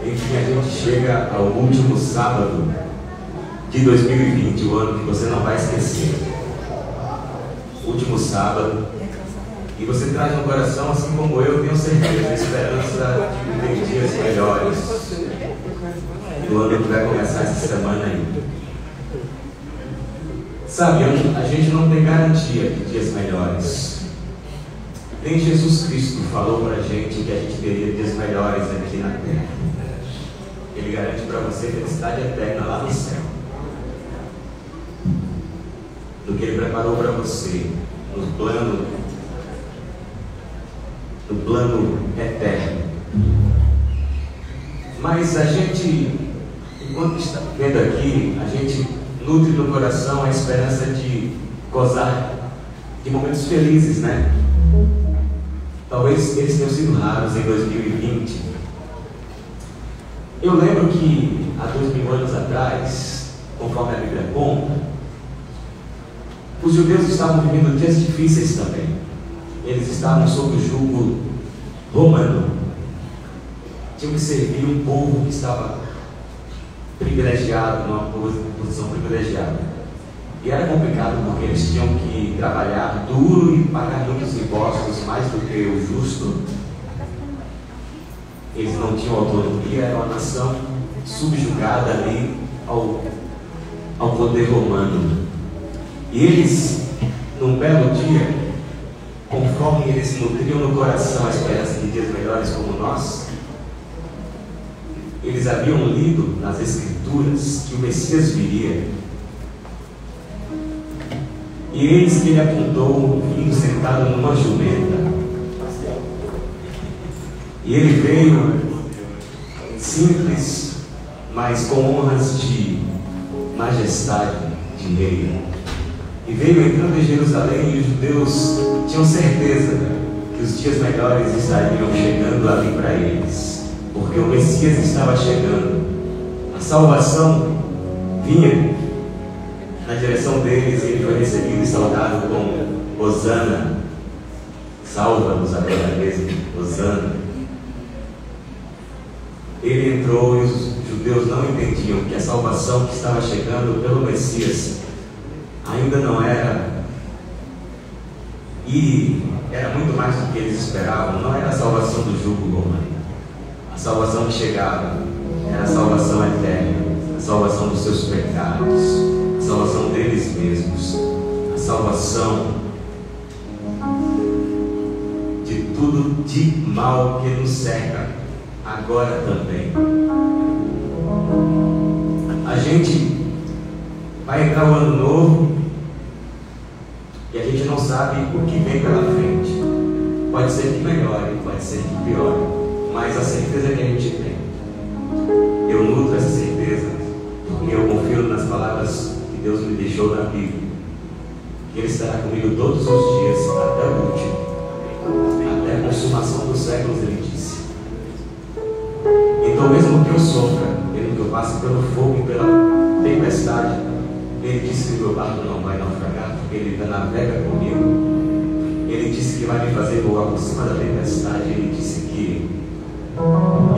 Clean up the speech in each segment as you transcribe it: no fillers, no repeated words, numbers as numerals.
Enfim, a gente chega ao último sábado de 2020, o ano que você não vai esquecer. Último sábado. E você traz no coração, assim como eu, tenho certeza, a esperança de ter dias melhores. E o ano que vai começar essa semana ainda. Sabe, a gente não tem garantia de dias melhores. Nem Jesus Cristo falou para a gente que a gente teria dias melhores aqui na terra. Ele garante para você felicidade eterna lá no céu. Do que Ele preparou para você no plano eterno. Mas a gente, enquanto está vendo aqui, a gente nutre no coração a esperança de gozar de momentos felizes, né? Talvez eles tenham sido raros em 2020. Eu lembro que há 2000 anos atrás, conforme a Bíblia conta, os judeus estavam vivendo dias difíceis também. Eles estavam sob o jugo romano. Tinham que servir um povo que estava privilegiado, numa posição privilegiada. E era complicado porque eles tinham que trabalhar duro e pagar muitos impostos, mais do que o justo. Eles não tinham autonomia, era uma nação subjugada ali ao poder romano. E eles, num belo dia, conforme eles nutriam no coração a esperança de dias melhores como nós, eles haviam lido nas Escrituras que o Messias viria. E eis que ele apontou um filho sentado numa jumenta. E ele veio simples, mas com honras de majestade de rei. E veio entrando em Jerusalém, e os judeus tinham certeza que os dias melhores estariam chegando ali para eles, porque o Messias estava chegando. A salvação vinha na direção deles, e ele foi recebido e saudado com Hosana. Salva-nos agora mesmo, Hosana. Ele entrou e os judeus não entendiam que a salvação que estava chegando pelo Messias ainda não era, e era muito mais do que eles esperavam. Não era a salvação do jugo romano. A salvação que chegava era a salvação eterna, a salvação dos seus pecados, a salvação deles mesmos, a salvação de tudo de mal que nos cerca agora também. A gente vai entrar o ano novo e a gente não sabe o que vem pela frente. Pode ser que melhore, pode ser que piore, mas a certeza que a gente tem, eu nutro essa certeza porque eu confio nas palavras que Deus me deixou na Bíblia, que Ele estará comigo todos os dias até o último, até a consumação dos séculos, Ele disse. Então, mesmo que eu sofra, mesmo que eu passe pelo fogo e pela tempestade, Ele disse que o meu barco não vai naufragar, porque Ele navega comigo. Ele disse que vai me fazer voar por cima da tempestade. Ele disse que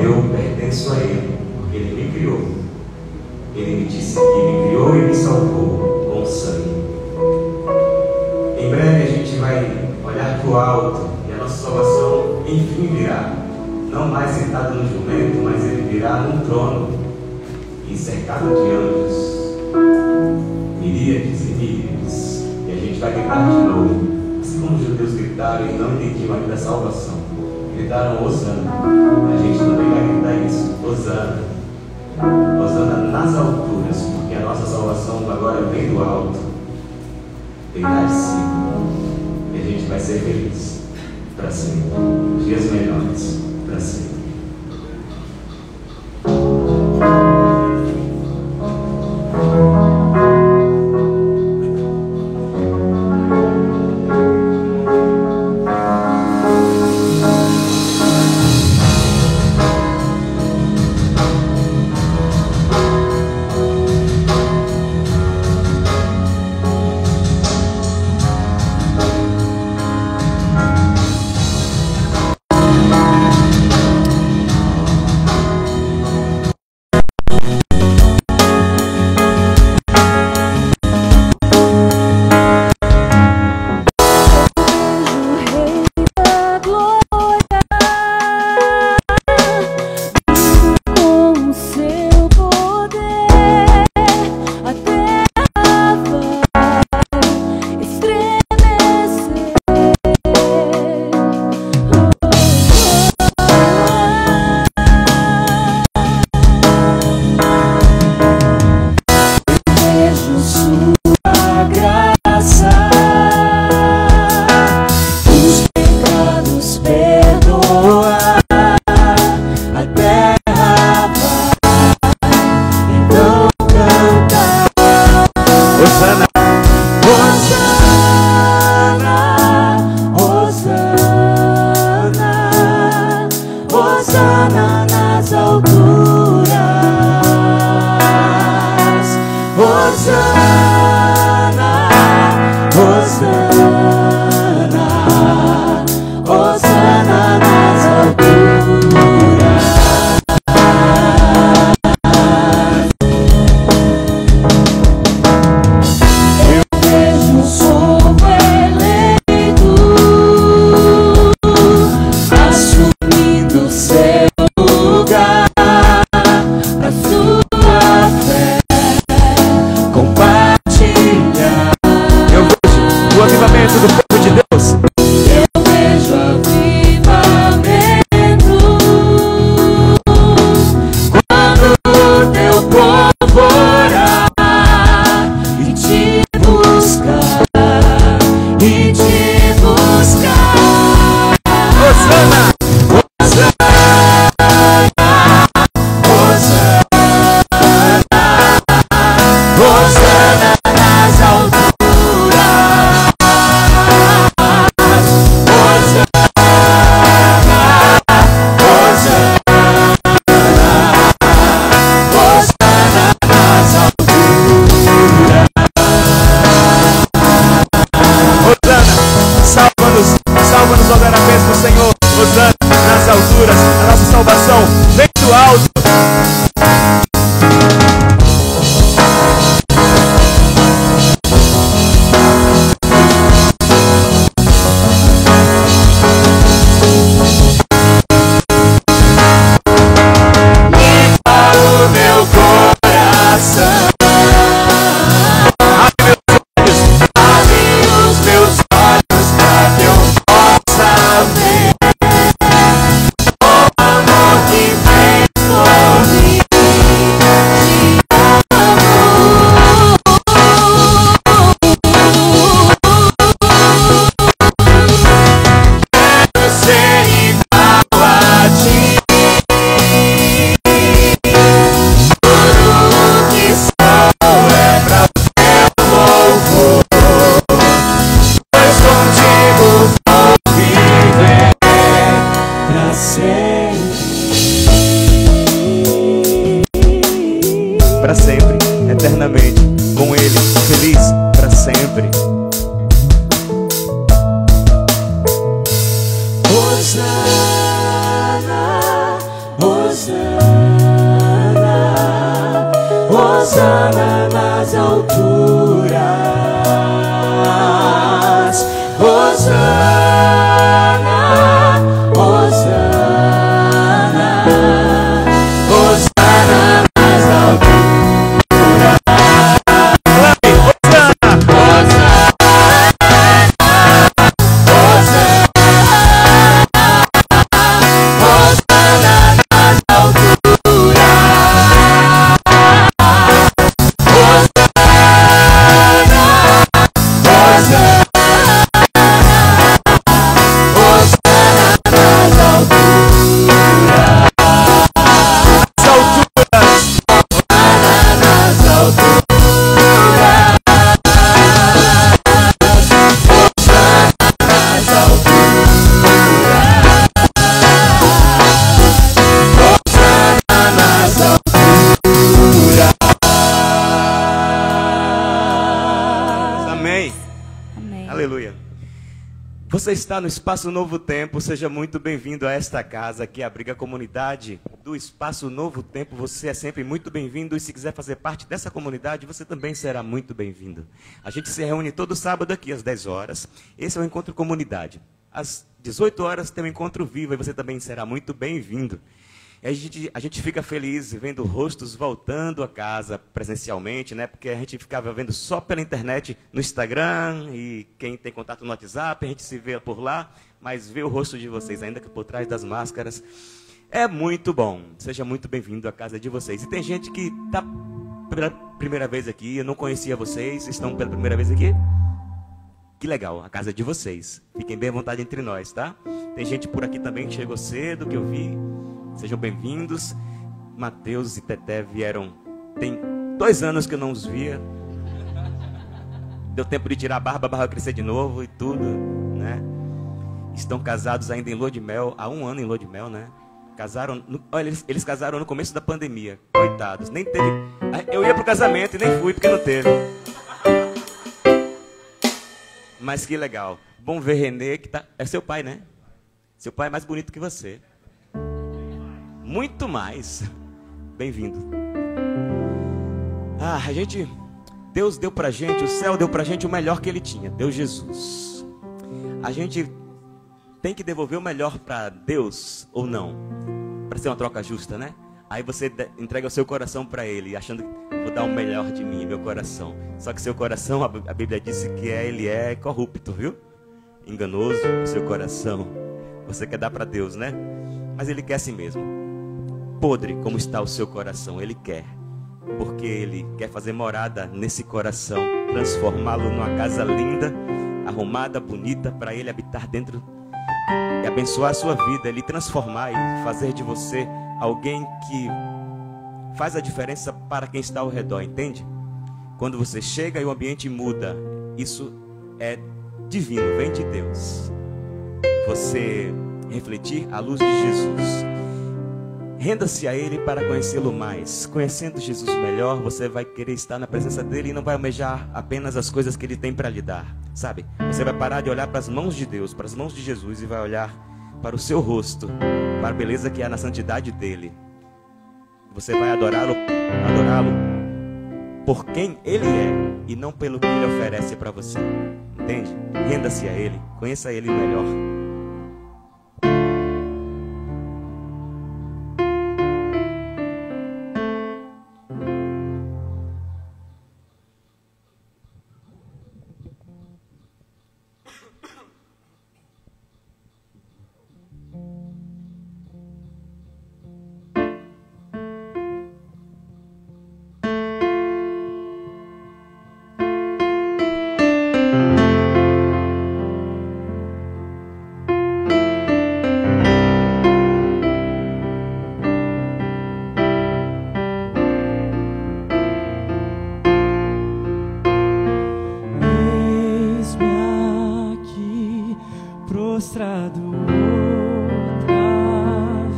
eu pertenço a Ele, porque Ele me criou. Ele me disse que me criou e me salvou com sangue. Em breve a gente vai olhar para o alto e a nossa salvação enfim virá. Não mais sentado no jumento, mas Ele virá num trono e cercado de anjos, miríades e miríades, e a gente vai gritar de novo, assim como os judeus gritaram e não entendiam ainda a salvação. Gritaram Hosana. A gente também vai gritar isso, Hosana, Hosana nas alturas, porque a nossa salvação agora vem do alto, vem lá de cima, e a gente vai ser feliz para sempre, dias melhores para sempre. Hosana nas alturas, Hosana, Hosana, Hosana nas alturas. Eu vejo o povo eleito assumindo seu lugar, a sua fé compartilhar. Eu vejo o avivamento do povo de Deus. Eu vejo avivamento quando o teu povo orar e te buscar, e te buscar. Hosana, Hosana nas alturas, Hosana, Hosana, Hosana nas alturas. Hosana, salva-nos, ó parabéns do Senhor. Hosana nas alturas, a nossa salvação vem do alto. Limpa o meu coração, abre os meus olhos pra que eu possa ver o amor que vem por mim. Te amo, quero ser igual a ti. Tudo que sou é pra teu louvor, pois contigo vou viver pra sempre. Para sempre, eternamente, com Ele, feliz para sempre. Hosana, Hosana, Hosana nas alturas, Hosana, Hosana, Hosana nas alturas, Hosana, Hosana nas alturas, Amém. Amém. Aleluia. Você está no Espaço Novo Tempo, seja muito bem-vindo a esta casa que abriga a comunidade do Espaço Novo Tempo. Você é sempre muito bem-vindo e se quiser fazer parte dessa comunidade, você também será muito bem-vindo. A gente se reúne todo sábado aqui às 10 horas. Esse é o Encontro Comunidade. Às 18 horas tem um Encontro Vivo e você também será muito bem-vindo. E a gente fica feliz vendo rostos voltando a casa presencialmente, né? Porque a gente ficava vendo só pela internet, no Instagram, e quem tem contato no WhatsApp, a gente se vê por lá, mas ver o rosto de vocês, ainda que por trás das máscaras, é muito bom. Seja muito bem-vindo à casa de vocês. E tem gente que está pela primeira vez aqui, eu não conhecia vocês, estão pela primeira vez aqui? Que legal, a casa de vocês. Fiquem bem à vontade entre nós, tá? Tem gente por aqui também que chegou cedo, que eu vi. Sejam bem-vindos. Mateus e Teté vieram. Tem 2 anos que eu não os via. Deu tempo de tirar a barba crescer de novo e tudo, né? Estão casados ainda em lua de mel. Há 1 ano em lua de mel, né? Casaram, olha, eles casaram no começo da pandemia. Coitados, nem teve. Eu ia pro casamento e nem fui porque não teve. Mas que legal. Bom ver Renê, que tá. É seu pai, né? Seu pai é mais bonito que você. Muito mais. Bem-vindo. Deus deu pra gente, o céu deu pra gente o melhor que ele tinha. Deu Jesus. A gente tem que devolver o melhor pra Deus ou não? Para ser uma troca justa, né? Aí você entrega o seu coração para ele, achando que vou dar o melhor de mim, meu coração. Só que seu coração, a Bíblia disse que ele é corrupto, viu? Enganoso, o seu coração. Você quer dar para Deus, né? Mas ele quer assim mesmo. Podre como está o seu coração, ele quer. Porque ele quer fazer morada nesse coração, transformá-lo numa casa linda, arrumada, bonita, para ele habitar dentro e abençoar a sua vida, ele transformar e fazer de você alguém que faz a diferença para quem está ao redor, entende? Quando você chega e o ambiente muda, isso é divino, vem de Deus. Você refletir a luz de Jesus. Renda-se a Ele para conhecê-lo mais. Conhecendo Jesus melhor, você vai querer estar na presença dEle e não vai almejar apenas as coisas que Ele tem para lhe dar. Sabe? Você vai parar de olhar para as mãos de Deus, para as mãos de Jesus e vai olhar para o seu rosto, para a beleza que há na santidade dEle. Você vai adorá-lo por quem Ele é e não pelo que Ele oferece para você. Entende? Renda-se a Ele, conheça Ele melhor. Prostrado outra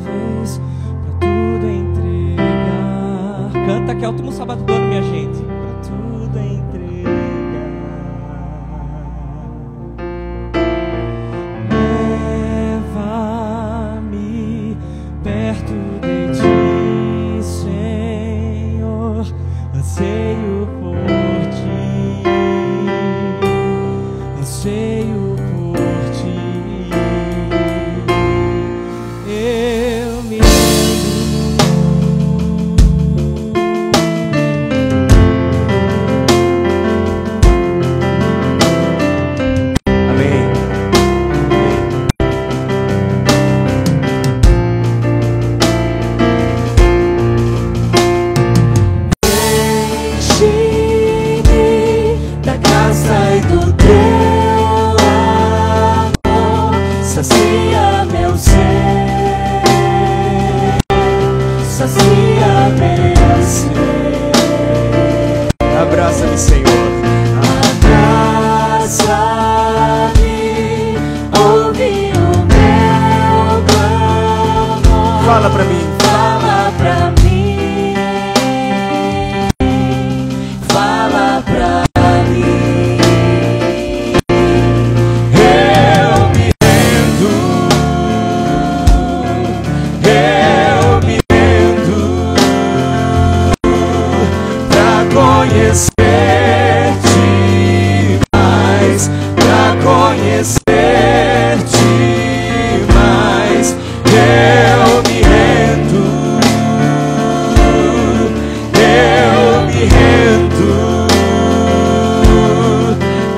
vez, pra tudo entregar. Canta que é o último sábado do ano, minha gente. Pra tudo entregar. Leva-me perto de ti, Senhor. Anseio por ti. Anseio sacia meu ser, sacia meu ser. Abraça-me, Senhor. Abraça-me, ouve o meu clamor. Fala pra mim. Fala pra mim. Fala pra mim. Conhecer-te mais, pra conhecer-te mais, eu me rendo,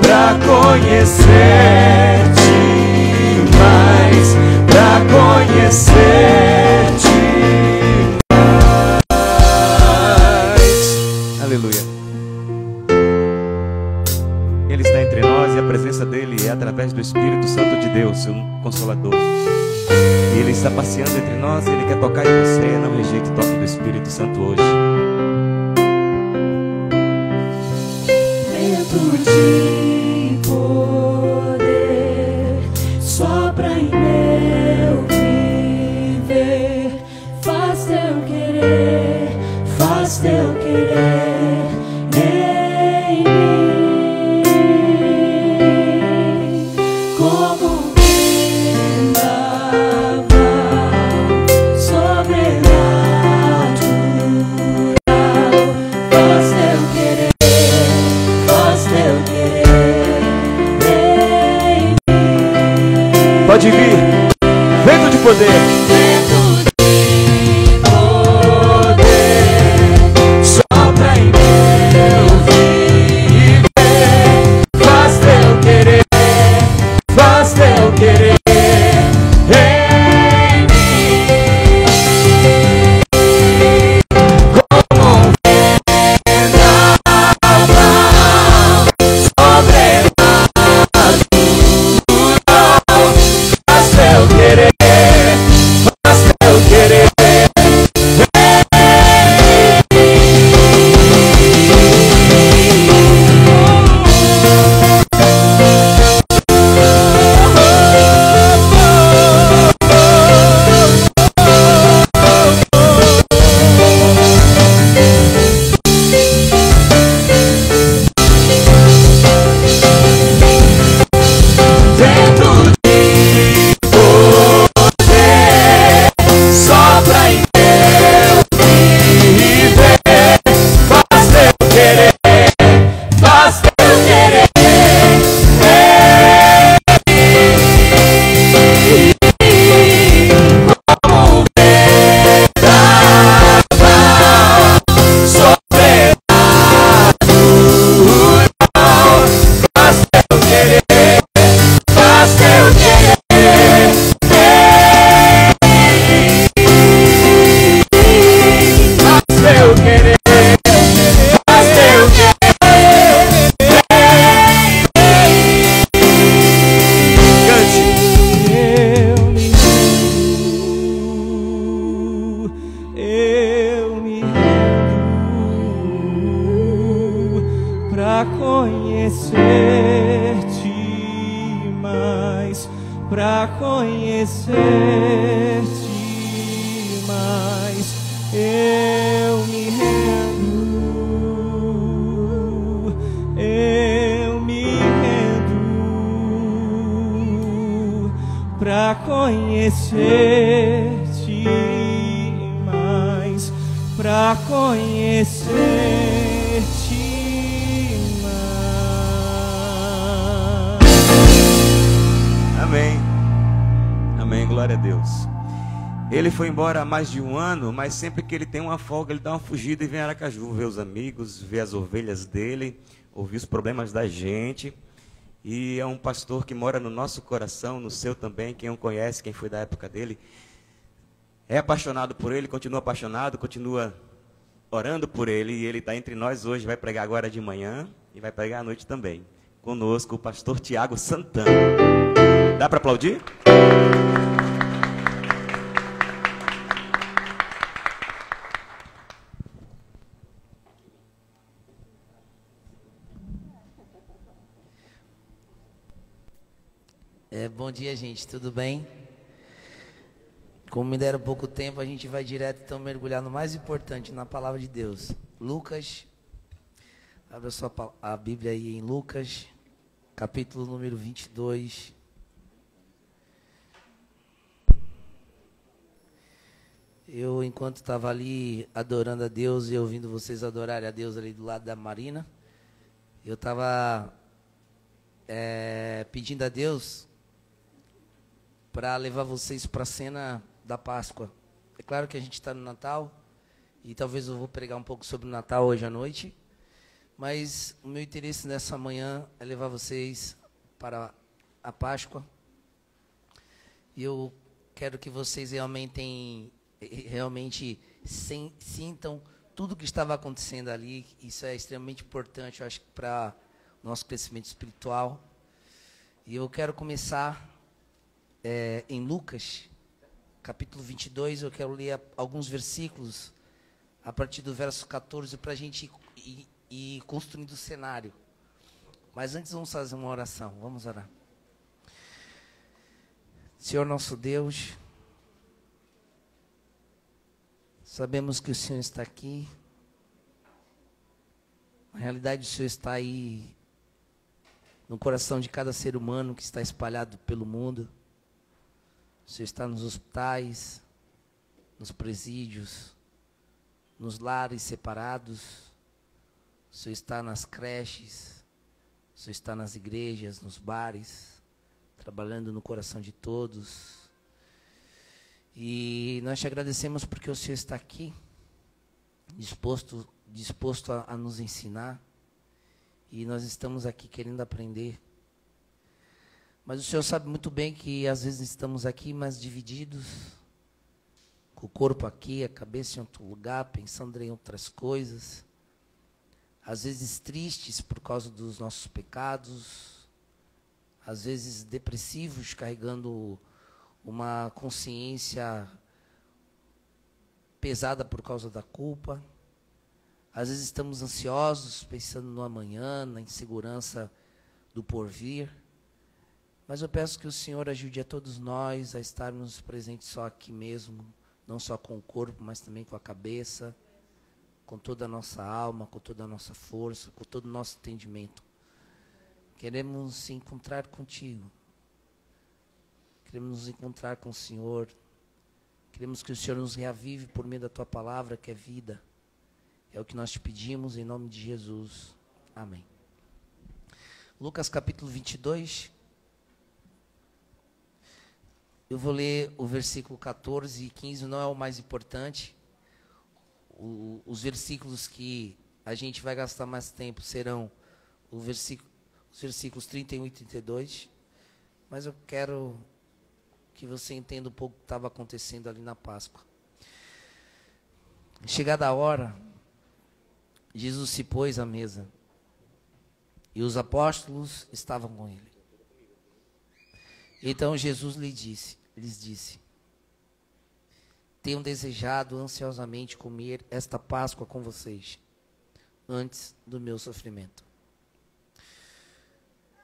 pra conhecer-te mais, pra conhecer-te mais. Aleluia. Ele está entre nós e a presença dele é através do Espírito Santo de Deus, o Consolador. E ele está passeando entre nós e ele quer tocar em você. Não rejeite o toque do Espírito Santo hoje. Vento de poder sopra em meu viver, teu querer, faz teu querer em mim, como um vendaval sobrenatural. Faz teu querer, faz teu querer em mim. Pode vir, vento de poder. Vento de poder, sopra em meu viver. Faz teu querer, faz teu querer em mim, como um vendaval sobrenatural. Faz teu querer, faz teu querer dentro de poder, sopra em meu viver. Faz teu querer, faz teu querer como um vendaval sobrenatural. Faz teu querer, faz teu querer faz teu querer, faz teu querer. Cante. Eu me rendo pra conhecer-te mais, pra conhecer-te mais. Eu me rendo pra conhecer-te mais, pra conhecer-te mais. Amém. Amém, glória a Deus. Ele foi embora há mais de um ano, mas sempre que ele tem uma folga, ele dá uma fugida e vem a Aracaju ver os amigos, ver as ovelhas dele, ouvir os problemas da gente. E é um pastor que mora no nosso coração, no seu também. Quem o conhece, quem foi da época dele, é apaixonado por ele, continua apaixonado, continua orando por ele. E ele está entre nós hoje, vai pregar agora de manhã e vai pregar à noite também. Conosco o pastor Tiago Santana. Dá para aplaudir? Bom dia, gente, tudo bem? Como me deram pouco tempo, a gente vai direto então mergulhar no mais importante, na palavra de Deus. Lucas, abra a Bíblia aí em Lucas, capítulo número 22. Eu, enquanto estava ali adorando a Deus e ouvindo vocês adorarem a Deus ali do lado da Marina, eu estava pedindo a Deus para levar vocês para a cena da Páscoa. É claro que a gente está no Natal, e talvez eu vou pregar um pouco sobre o Natal hoje à noite, mas o meu interesse nessa manhã é levar vocês para a Páscoa. E eu quero que vocês realmente sintam tudo o que estava acontecendo ali. Isso é extremamente importante, eu acho, para o nosso crescimento espiritual. E eu quero começar em Lucas, capítulo 22, eu quero ler alguns versículos a partir do verso 14 para a gente ir construindo o cenário. Mas antes vamos fazer uma oração, vamos orar. Senhor nosso Deus, Sabemos que o Senhor está aqui. Na realidade, o Senhor está aí no coração de cada ser humano que está espalhado pelo mundo. O Senhor está nos hospitais, nos presídios, nos lares separados. O Senhor está nas creches. O Senhor está nas igrejas, nos bares, trabalhando no coração de todos. E nós te agradecemos porque o Senhor está aqui, disposto a nos ensinar. E nós estamos aqui querendo aprender. Mas o Senhor sabe muito bem que às vezes estamos aqui, mas divididos, com o corpo aqui, a cabeça em outro lugar, pensando em outras coisas. Às vezes tristes por causa dos nossos pecados, às vezes depressivos, carregando uma consciência pesada por causa da culpa. Às vezes estamos ansiosos, pensando no amanhã, na insegurança do porvir. Mas eu peço que o Senhor ajude a todos nós a estarmos presentes só aqui mesmo, não só com o corpo, mas também com a cabeça, com toda a nossa alma, com toda a nossa força, com todo o nosso entendimento. Queremos nos encontrar contigo. Queremos nos encontrar com o Senhor. Queremos que o Senhor nos reavive por meio da tua palavra, que é vida. É o que nós te pedimos em nome de Jesus. Amém. Lucas capítulo 22. Eu vou ler o versículo 14 e 15, não é o mais importante. Os versículos que a gente vai gastar mais tempo serão os versículos 31 e 32. Mas eu quero que você entenda um pouco o que estava acontecendo ali na Páscoa. Chegada a hora, Jesus se pôs à mesa e os apóstolos estavam com ele. Então Jesus lhes disse: tenho desejado ansiosamente comer esta Páscoa com vocês, antes do meu sofrimento.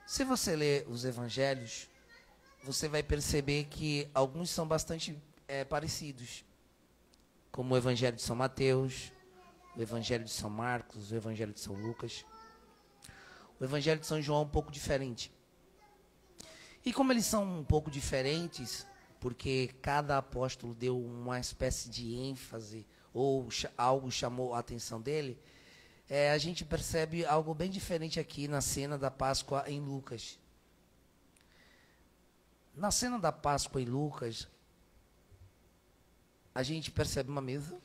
Se você ler os evangelhos, você vai perceber que alguns são bastante parecidos, como o evangelho de São Mateus, o evangelho de São Marcos, o evangelho de São Lucas. O evangelho de São João é um pouco diferente. E como eles são um pouco diferentes, porque cada apóstolo deu uma espécie de ênfase, ou algo chamou a atenção dele, a gente percebe algo bem diferente aqui na cena da Páscoa em Lucas. Na cena da Páscoa em Lucas, a gente percebe uma mesa.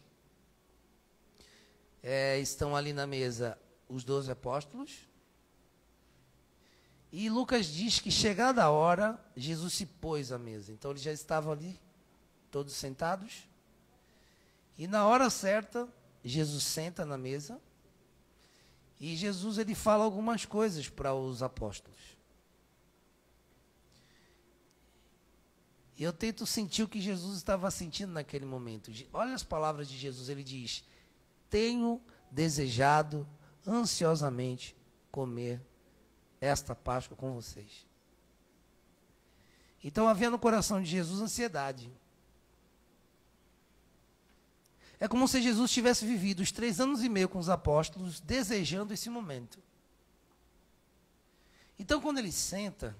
Estão ali na mesa os 12 apóstolos. E Lucas diz que chegada a hora, Jesus se pôs à mesa. Então eles já estavam ali, todos sentados. E na hora certa, Jesus senta na mesa. E Jesus ele fala algumas coisas para os apóstolos. E eu tento sentir o que Jesus estava sentindo naquele momento. Olha as palavras de Jesus, ele diz: tenho desejado ansiosamente comer esta Páscoa com vocês. Então havia no coração de Jesus ansiedade. É como se Jesus tivesse vivido os 3 anos e meio com os apóstolos, desejando esse momento. Então quando ele senta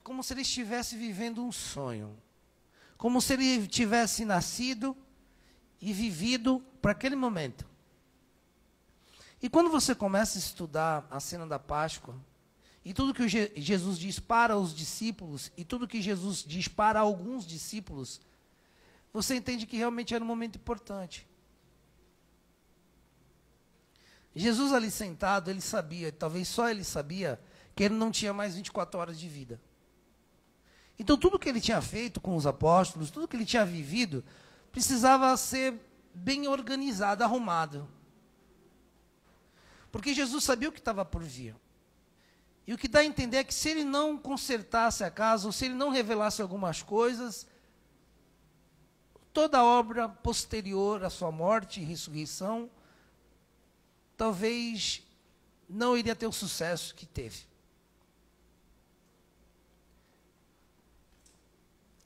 como se ele estivesse vivendo um sonho. Como se ele tivesse nascido e vivido para aquele momento. E quando você começa a estudar a cena da Páscoa, e tudo que Jesus diz para os discípulos, e tudo que Jesus diz para alguns discípulos, você entende que realmente era um momento importante. Jesus ali sentado, ele sabia, talvez só ele sabia, que ele não tinha mais 24 horas de vida. Então tudo que ele tinha feito com os apóstolos, tudo que ele tinha vivido, precisava ser bem organizado, arrumado. Porque Jesus sabia o que estava por vir. E o que dá a entender é que se ele não consertasse a casa, ou se ele não revelasse algumas coisas, toda a obra posterior à sua morte e ressurreição, talvez não iria ter o sucesso que teve.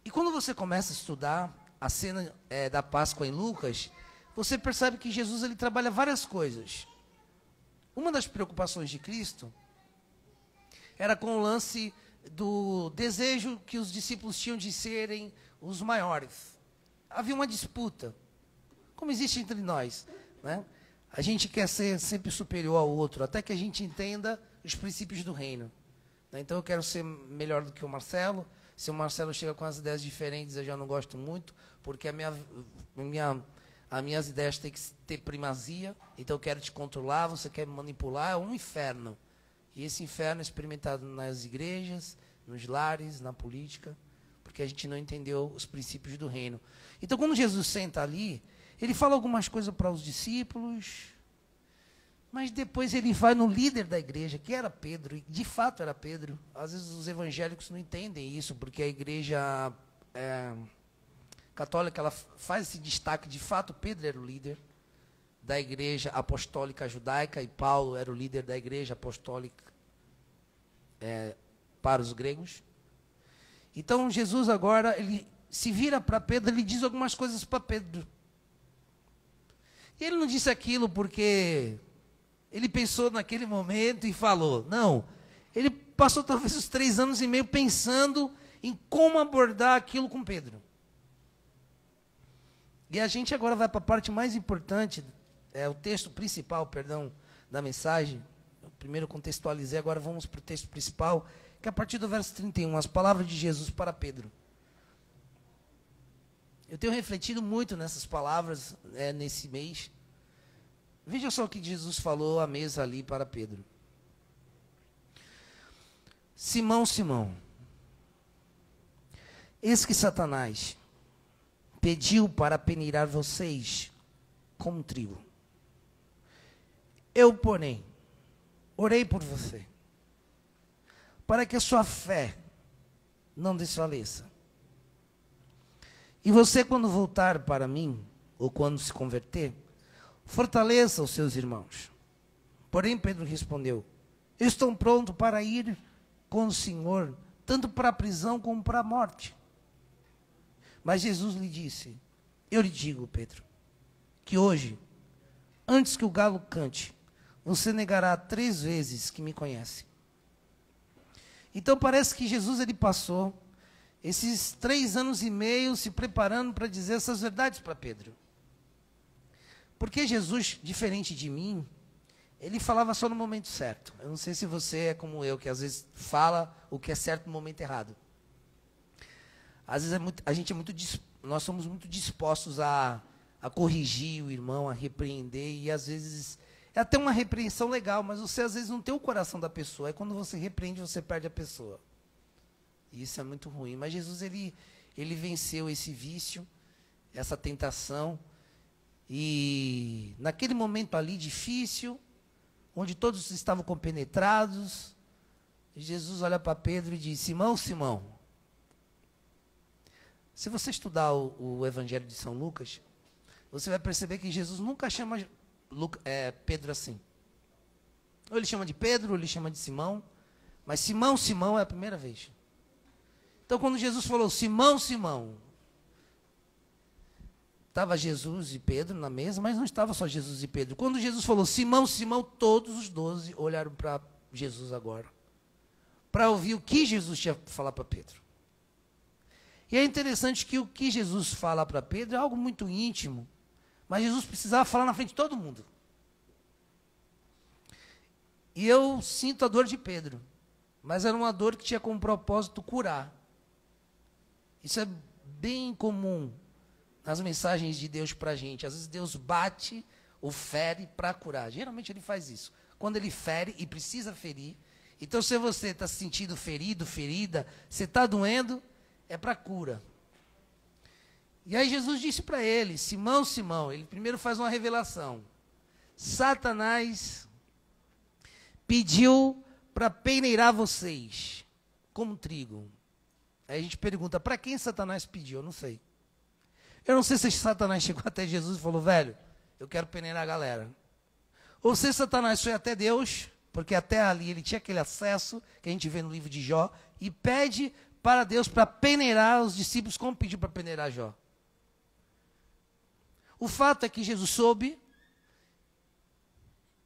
E quando você começa a estudar a cena da Páscoa em Lucas, você percebe que Jesus ele trabalha várias coisas. Uma das preocupações de Cristo era com o lance do desejo que os discípulos tinham de serem os maiores. Havia uma disputa, como existe entre nós, né? A gente quer ser sempre superior ao outro, até que a gente entenda os princípios do reino. Então eu quero ser melhor do que o Marcelo. Se o Marcelo chega com as ideias diferentes, eu já não gosto muito, porque as minhas ideias têm que ter primazia. Então eu quero te controlar, você quer me manipular, é um inferno. E esse inferno é experimentado nas igrejas, nos lares, na política, porque a gente não entendeu os princípios do reino. Então quando Jesus senta ali, ele fala algumas coisas para os discípulos, mas depois ele vai no líder da igreja, que era Pedro, e de fato era Pedro. Às vezes os evangélicos não entendem isso, porque a igreja católica ela faz esse destaque. De fato, Pedro era o líder da igreja apostólica judaica e Paulo era o líder da igreja apostólica para os gregos. Então Jesus agora, ele se vira para Pedro, ele diz algumas coisas para Pedro. E ele não disse aquilo porque ele pensou naquele momento e falou. Não, ele passou talvez os 3 anos e meio pensando em como abordar aquilo com Pedro. E a gente agora vai para a parte mais importante, o texto principal, perdão, da mensagem. Eu primeiro contextualizei, agora vamos para o texto principal, que é a partir do verso 31, as palavras de Jesus para Pedro. Eu tenho refletido muito nessas palavras nesse mês. Veja só o que Jesus falou à mesa ali para Pedro. Simão, Simão, eis que Satanás pediu para peneirar vocês como trigo. Eu, porém, orei por você, para que a sua fé não desfaleça. E você, quando voltar para mim, ou quando se converter, fortaleça os seus irmãos. Porém, Pedro respondeu, eu estou pronto para ir com o Senhor, tanto para a prisão como para a morte. Mas Jesus lhe disse, eu lhe digo, Pedro, que hoje, antes que o galo cante, você negará 3 vezes que me conhece. Então parece que Jesus ele passou esses 3 anos e meio se preparando para dizer essas verdades para Pedro. Porque Jesus, diferente de mim, ele falava só no momento certo. Eu não sei se você é como eu, que às vezes fala o que é certo no momento errado. Às vezes nós somos muito dispostos a corrigir o irmão, a repreender, e às vezes é até uma repreensão legal, mas você às vezes não tem o coração da pessoa. É quando você repreende, você perde a pessoa. E isso é muito ruim. Mas Jesus, ele venceu esse vício, essa tentação. E naquele momento ali difícil, onde todos estavam compenetrados, Jesus olha para Pedro e diz, Simão, Simão. Se você estudar o Evangelho de São Lucas, você vai perceber que Jesus nunca chama Pedro assim. Ou ele chama de Pedro, ou ele chama de Simão. Mas Simão, Simão é a primeira vez. Então quando Jesus falou, Simão, Simão, estava Jesus e Pedro na mesa, mas não estava só Jesus e Pedro. Quando Jesus falou, Simão, Simão, todos os 12 olharam para Jesus agora, para ouvir o que Jesus tinha para falar para Pedro. E é interessante que o que Jesus fala para Pedro é algo muito íntimo, mas Jesus precisava falar na frente de todo mundo. E eu sinto a dor de Pedro, mas era uma dor que tinha como propósito curar. Isso é bem comum nas mensagens de Deus para a gente. Às vezes Deus bate ou fere para curar. Geralmente ele faz isso. Quando ele fere e precisa ferir. Então se você está se sentindo ferido, ferida, você está doendo, é para cura. E aí Jesus disse para ele, Simão, Simão, ele primeiro faz uma revelação. Satanás pediu para peneirar vocês como trigo. Aí a gente pergunta, para quem Satanás pediu? Eu não sei. Eu não sei se Satanás chegou até Jesus e falou, velho, eu quero peneirar a galera. Ou se Satanás foi até Deus, porque até ali ele tinha aquele acesso, que a gente vê no livro de Jó, e pede para Deus para peneirar os discípulos, como pediu para peneirar Jó. O fato é que Jesus soube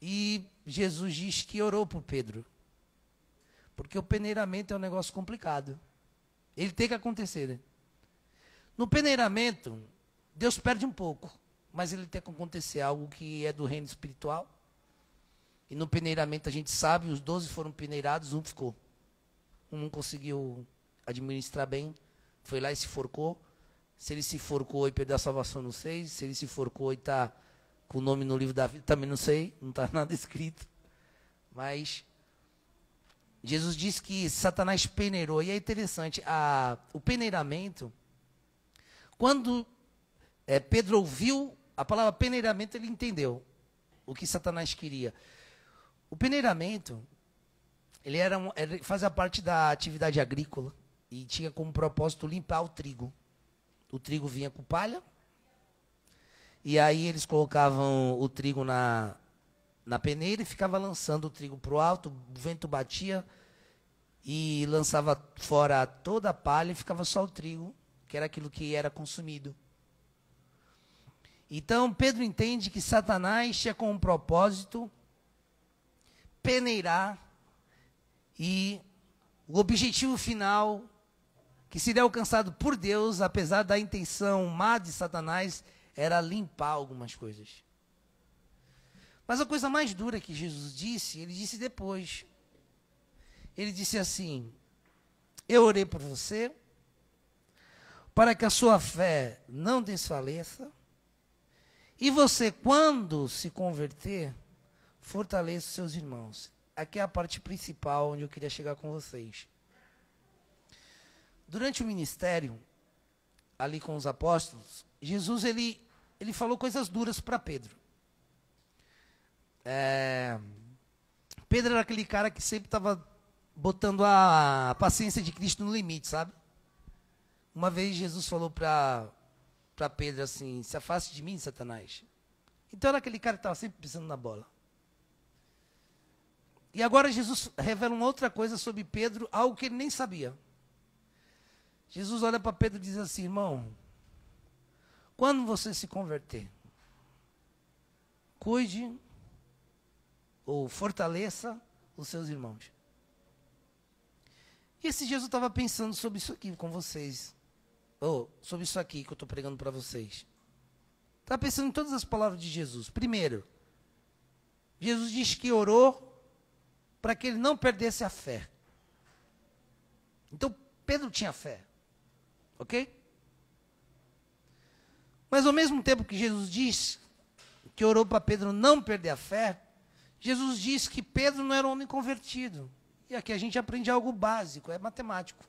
e Jesus diz que orou por Pedro. Porque o peneiramento é um negócio complicado. Ele tem que acontecer, né? No peneiramento, Deus perde um pouco, mas ele tem que acontecer algo que é do reino espiritual. E no peneiramento a gente sabe, os 12 foram peneirados, um ficou. Um não conseguiu administrar bem, foi lá e se forcou. Se ele se forcou e perdeu a salvação, não sei. Se ele se forcou e está com o nome no livro da vida, também não sei, não está nada escrito. Mas Jesus disse que Satanás peneirou, e é interessante, o peneiramento, quando Pedro ouviu a palavra peneiramento, ele entendeu o que Satanás queria. O peneiramento, ele fazia parte da atividade agrícola e tinha como propósito limpar o trigo. O trigo vinha com palha, e aí eles colocavam o trigo na peneira e ficava lançando o trigo para o alto, o vento batia e lançava fora toda a palha e ficava só o trigo, que era aquilo que era consumido. Então Pedro entende que Satanás tinha como propósito peneirar, e o objetivo final, que seria alcançado por Deus, apesar da intenção má de Satanás, era limpar algumas coisas. Mas a coisa mais dura que Jesus disse, ele disse depois. Ele disse assim: eu orei por você, para que a sua fé não desfaleça, e você, quando se converter, fortaleça os seus irmãos. Aqui é a parte principal onde eu queria chegar com vocês. Durante o ministério, ali com os apóstolos, Jesus ele falou coisas duras para Pedro. Pedro era aquele cara que sempre estava botando a paciência de Cristo no limite, sabe? Uma vez Jesus falou para Pedro assim: se afaste de mim, Satanás. Então era aquele cara que estava sempre pisando na bola. E agora Jesus revela uma outra coisa sobre Pedro, algo que ele nem sabia. Jesus olha para Pedro e diz assim: irmão, quando você se converter, cuide ou fortaleça os seus irmãos. E esse Jesus estava pensando sobre isso aqui com vocês. Sobre isso aqui que eu estou pregando para vocês. Estava pensando em todas as palavras de Jesus. Primeiro, Jesus disse que orou para que ele não perdesse a fé. Então, Pedro tinha fé. Ok? Mas ao mesmo tempo que Jesus disse que orou para Pedro não perder a fé, Jesus disse que Pedro não era um homem convertido. E aqui a gente aprende algo básico, é matemático.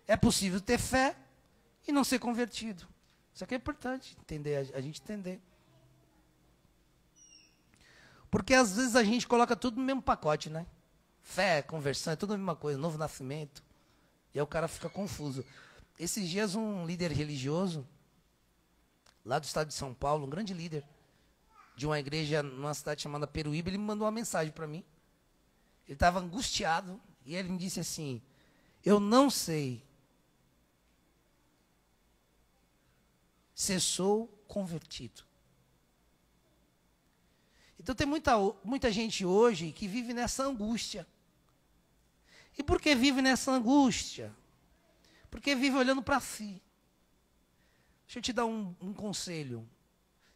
É possível ter fé e não ser convertido. Isso aqui é importante entender, a gente entender. Porque às vezes a gente coloca tudo no mesmo pacote, né? Fé, conversão, é tudo a mesma coisa, novo nascimento. E aí o cara fica confuso. Esses dias um líder religioso, lá do estado de São Paulo, um grande líder, de uma igreja numa cidade chamada Peruíbe, ele me mandou uma mensagem para mim. Ele estava angustiado e ele me disse assim: eu não sei se sou convertido. Então tem muita gente hoje que vive nessa angústia. E por que vive nessa angústia? Porque vive olhando para si. Deixa eu te dar um conselho.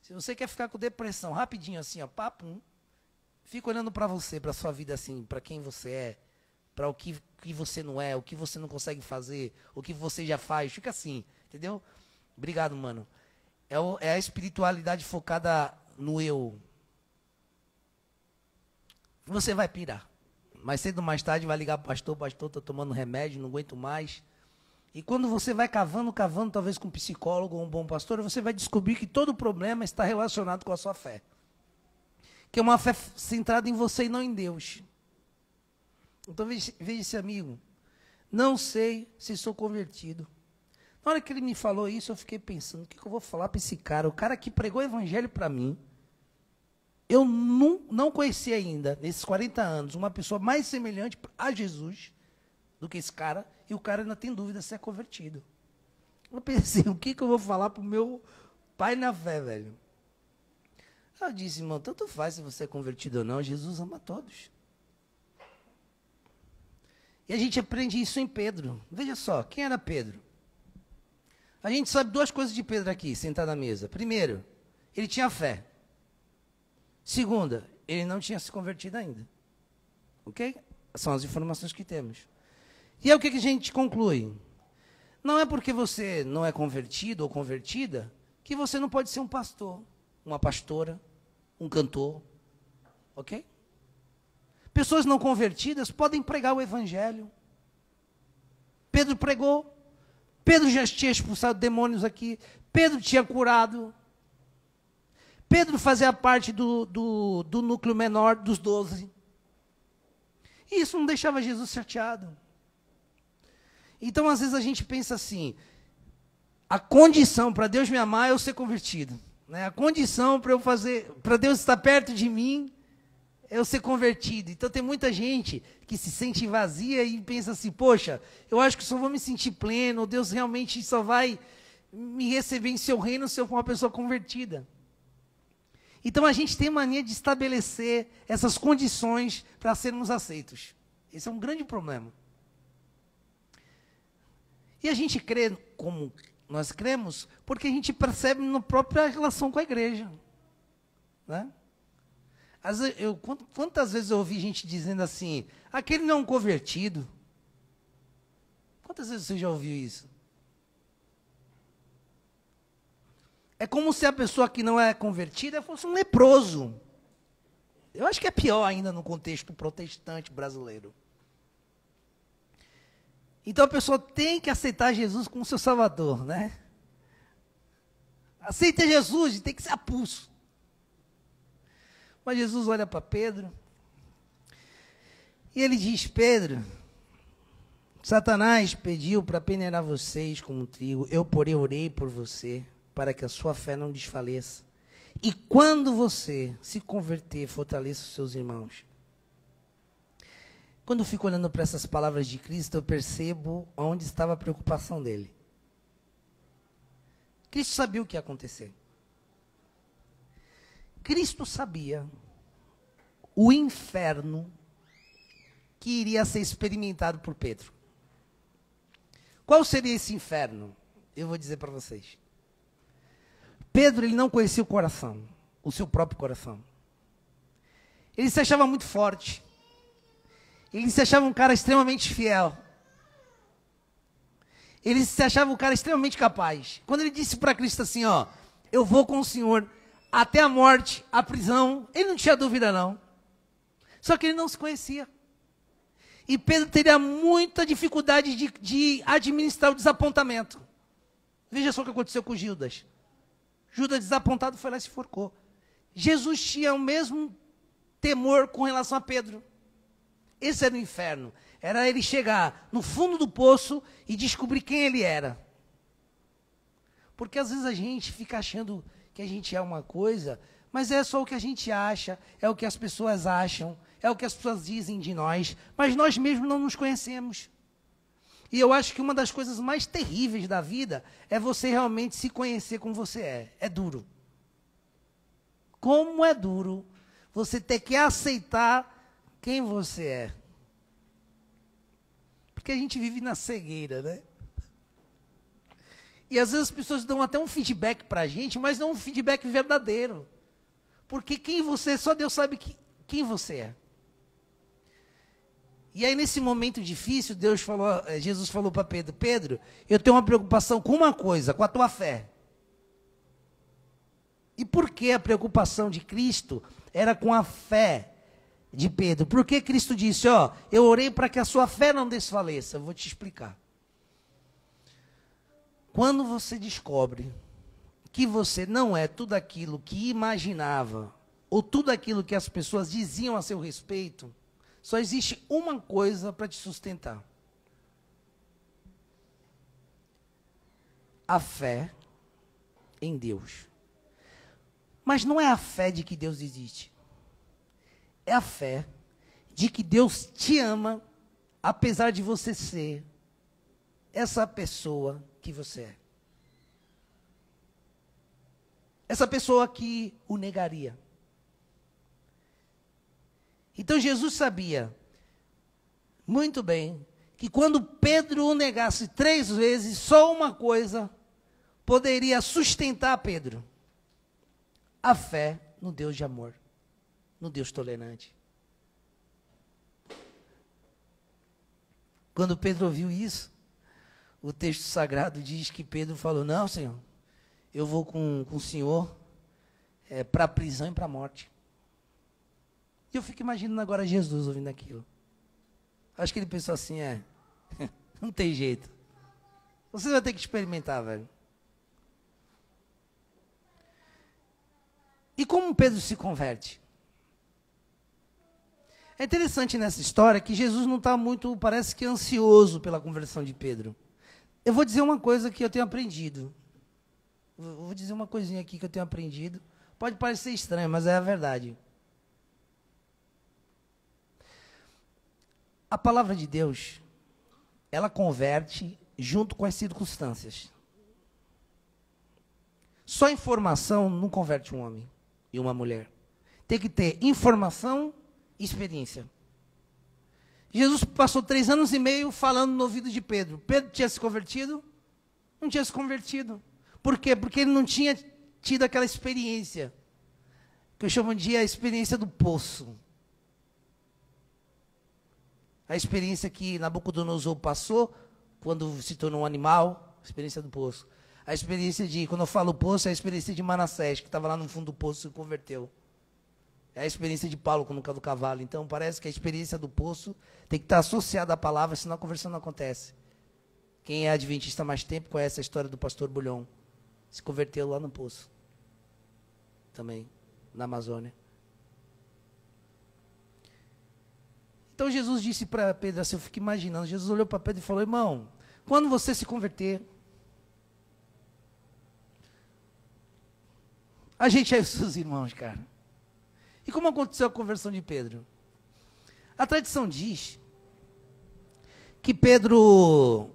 Se você quer ficar com depressão, rapidinho assim, ó, papo, fica olhando para você, para a sua vida assim, para quem você é, para o que você não é, o que você não consegue fazer, o que você já faz, fica assim, entendeu? Obrigado, mano. É a espiritualidade focada no eu. Você vai pirar. Mais cedo ou mais tarde vai ligar para o pastor, estou tomando remédio, não aguento mais. E quando você vai cavando, talvez com um psicólogo ou um bom pastor, você vai descobrir que todo problema está relacionado com a sua fé. Que é uma fé centrada em você e não em Deus. Então veja esse amigo. Não sei se sou convertido. Na hora que ele me falou isso, eu fiquei pensando, o que eu vou falar para esse cara? O cara que pregou o evangelho para mim. Eu não conheci ainda, nesses 40 anos, uma pessoa mais semelhante a Jesus do que esse cara, e o cara ainda tem dúvida se é convertido. Eu pensei, o que eu vou falar para o meu pai na fé, velho? Eu disse, irmão, tanto faz se você é convertido ou não, Jesus ama todos. E a gente aprende isso em Pedro. Veja só, quem era Pedro? A gente sabe duas coisas de Pedro aqui, sentado à mesa. Primeiro, ele tinha fé. Segunda, ele não tinha se convertido ainda. Ok? São as informações que temos. E é o que a gente conclui. Não é porque você não é convertido ou convertida que você não pode ser um pastor, uma pastora, um cantor. Ok? Pessoas não convertidas podem pregar o evangelho. Pedro pregou. Pedro já tinha expulsado demônios aqui. Pedro tinha curado. Pedro fazia parte do núcleo menor dos 12. E isso não deixava Jesus chateado. Então, às vezes, a gente pensa assim, a condição para Deus me amar é eu ser convertido. Né? A condição para Deus estar perto de mim, é eu ser convertido. Então, tem muita gente que se sente vazia e pensa assim, poxa, eu acho que só vou me sentir pleno, Deus realmente só vai me receber em seu reino se eu for uma pessoa convertida. Então, a gente tem mania de estabelecer essas condições para sermos aceitos. Esse é um grande problema. E a gente crê como nós cremos, porque a gente percebe na própria relação com a igreja. Né? Quantas vezes eu ouvi gente dizendo assim, aquele não é um convertido? Quantas vezes você já ouviu isso? É como se a pessoa que não é convertida fosse um leproso. Eu acho que é pior ainda no contexto protestante brasileiro. Então a pessoa tem que aceitar Jesus como seu salvador, né? Aceita Jesus, tem que ser a pulso. Mas Jesus olha para Pedro e ele diz, Pedro, Satanás pediu para peneirar vocês como trigo, eu porém orei por você, para que a sua fé não desfaleça. E quando você se converter, fortaleça os seus irmãos. Quando eu fico olhando para essas palavras de Cristo, eu percebo onde estava a preocupação dele. Cristo sabia o que ia acontecer. Cristo sabia o inferno que iria ser experimentado por Pedro. Qual seria esse inferno? Eu vou dizer para vocês. Pedro, ele não conhecia o coração, o seu próprio coração. Ele se achava muito forte. Ele se achava um cara extremamente fiel. Ele se achava um cara extremamente capaz. Quando ele disse para Cristo assim, ó, eu vou com o Senhor até a morte, a prisão, ele não tinha dúvida não. Só que ele não se conhecia. E Pedro teria muita dificuldade de administrar o desapontamento. Veja só o que aconteceu com Judas. Judas desapontado foi lá e se enforcou. Jesus tinha o mesmo temor com relação a Pedro. Esse era o inferno. Era ele chegar no fundo do poço e descobrir quem ele era. Porque às vezes a gente fica achando que a gente é uma coisa, mas é só o que a gente acha, é o que as pessoas acham, é o que as pessoas dizem de nós, mas nós mesmos não nos conhecemos. E eu acho que uma das coisas mais terríveis da vida é você realmente se conhecer como você é. É duro. Como é duro você ter que aceitar quem você é. Porque a gente vive na cegueira, né? E às vezes as pessoas dão até um feedback para a gente, mas não um feedback verdadeiro. Porque quem você é, só Deus sabe quem você é. E aí nesse momento difícil, Jesus falou para Pedro, Pedro, eu tenho uma preocupação com uma coisa, com a tua fé. E por que a preocupação de Cristo era com a fé de Pedro? Porque Cristo disse, ó, eu orei para que a sua fé não desfaleça. Eu vou te explicar. Quando você descobre que você não é tudo aquilo que imaginava, ou tudo aquilo que as pessoas diziam a seu respeito, só existe uma coisa para te sustentar. A fé em Deus. Mas não é a fé de que Deus existe. É a fé de que Deus te ama, apesar de você ser essa pessoa que você é. Essa pessoa que o negaria. Então Jesus sabia muito bem que quando Pedro o negasse 3 vezes, só uma coisa poderia sustentar Pedro: a fé no Deus de amor, no Deus tolerante. Quando Pedro ouviu isso, o texto sagrado diz que Pedro falou: não, Senhor, eu vou com o Senhor para a prisão e para a morte. E eu fico imaginando agora Jesus ouvindo aquilo. Acho que ele pensou assim: não tem jeito. Você vai ter que experimentar, velho. E como Pedro se converte? É interessante nessa história que Jesus não está muito, parece que ansioso pela conversão de Pedro. Eu vou dizer uma coisa que eu tenho aprendido. Vou dizer uma coisinha aqui que eu tenho aprendido. Pode parecer estranho, mas é a verdade. A palavra de Deus, ela converte junto com as circunstâncias. Só informação não converte um homem e uma mulher. Tem que ter informação e experiência. Jesus passou 3 anos e meio falando no ouvido de Pedro. Pedro tinha se convertido? Não tinha se convertido. Por quê? Porque ele não tinha tido aquela experiência, que eu chamo de a experiência do poço. A experiência que Nabucodonosor passou quando se tornou um animal, a experiência do poço. A experiência de, quando eu falo poço, é a experiência de Manassés, que estava lá no fundo do poço e se converteu. É a experiência de Paulo no do cavalo. Então, parece que a experiência do poço tem que estar associada à palavra, senão a conversão não acontece. Quem é adventista há mais tempo conhece a história do pastor Bulhon. Se converteu lá no poço. Também, na Amazônia. Então, Jesus disse para Pedro assim, eu fico imaginando, Jesus olhou para Pedro e falou: irmão, quando você se converter, a gente é os seus irmãos, cara. E como aconteceu a conversão de Pedro? A tradição diz que Pedro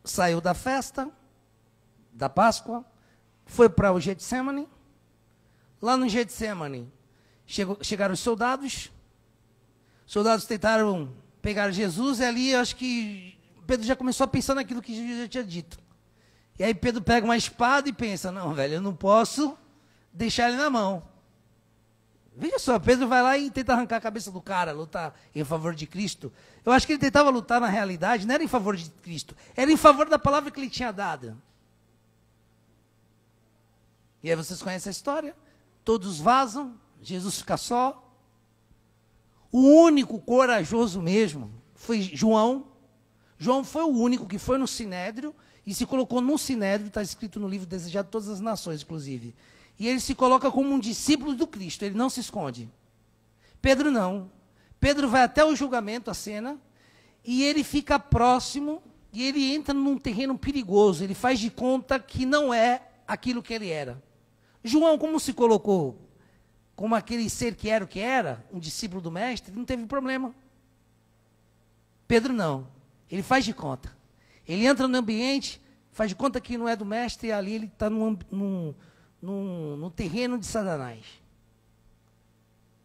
saiu da festa, da Páscoa, foi para o Getsemane. Lá no Getsemane, chegaram os soldados. Os soldados tentaram pegar Jesus, e ali eu acho que Pedro já começou a pensar naquilo que Jesus já tinha dito. E aí Pedro pega uma espada e pensa: não, velho, eu não posso deixar ele na mão. Veja só, Pedro vai lá e tenta arrancar a cabeça do cara, lutar em favor de Cristo. Eu acho que ele tentava lutar na realidade, não era em favor de Cristo, era em favor da palavra que ele tinha dado. E aí vocês conhecem a história? Todos vazam, Jesus fica só. O único corajoso mesmo foi João. João foi o único que foi no Sinédrio e se colocou no Sinédrio, está escrito no livro Desejado de Todas as Nações, inclusive. E ele se coloca como um discípulo do Cristo, ele não se esconde. Pedro não. Pedro vai até o julgamento, a cena, e ele fica próximo, e ele entra num terreno perigoso, ele faz de conta que não é aquilo que ele era. João, como se colocou como aquele ser que era o que era, um discípulo do mestre, não teve problema. Pedro não, ele faz de conta. Ele entra no ambiente, faz de conta que não é do mestre, e ali ele está num terreno de Satanás.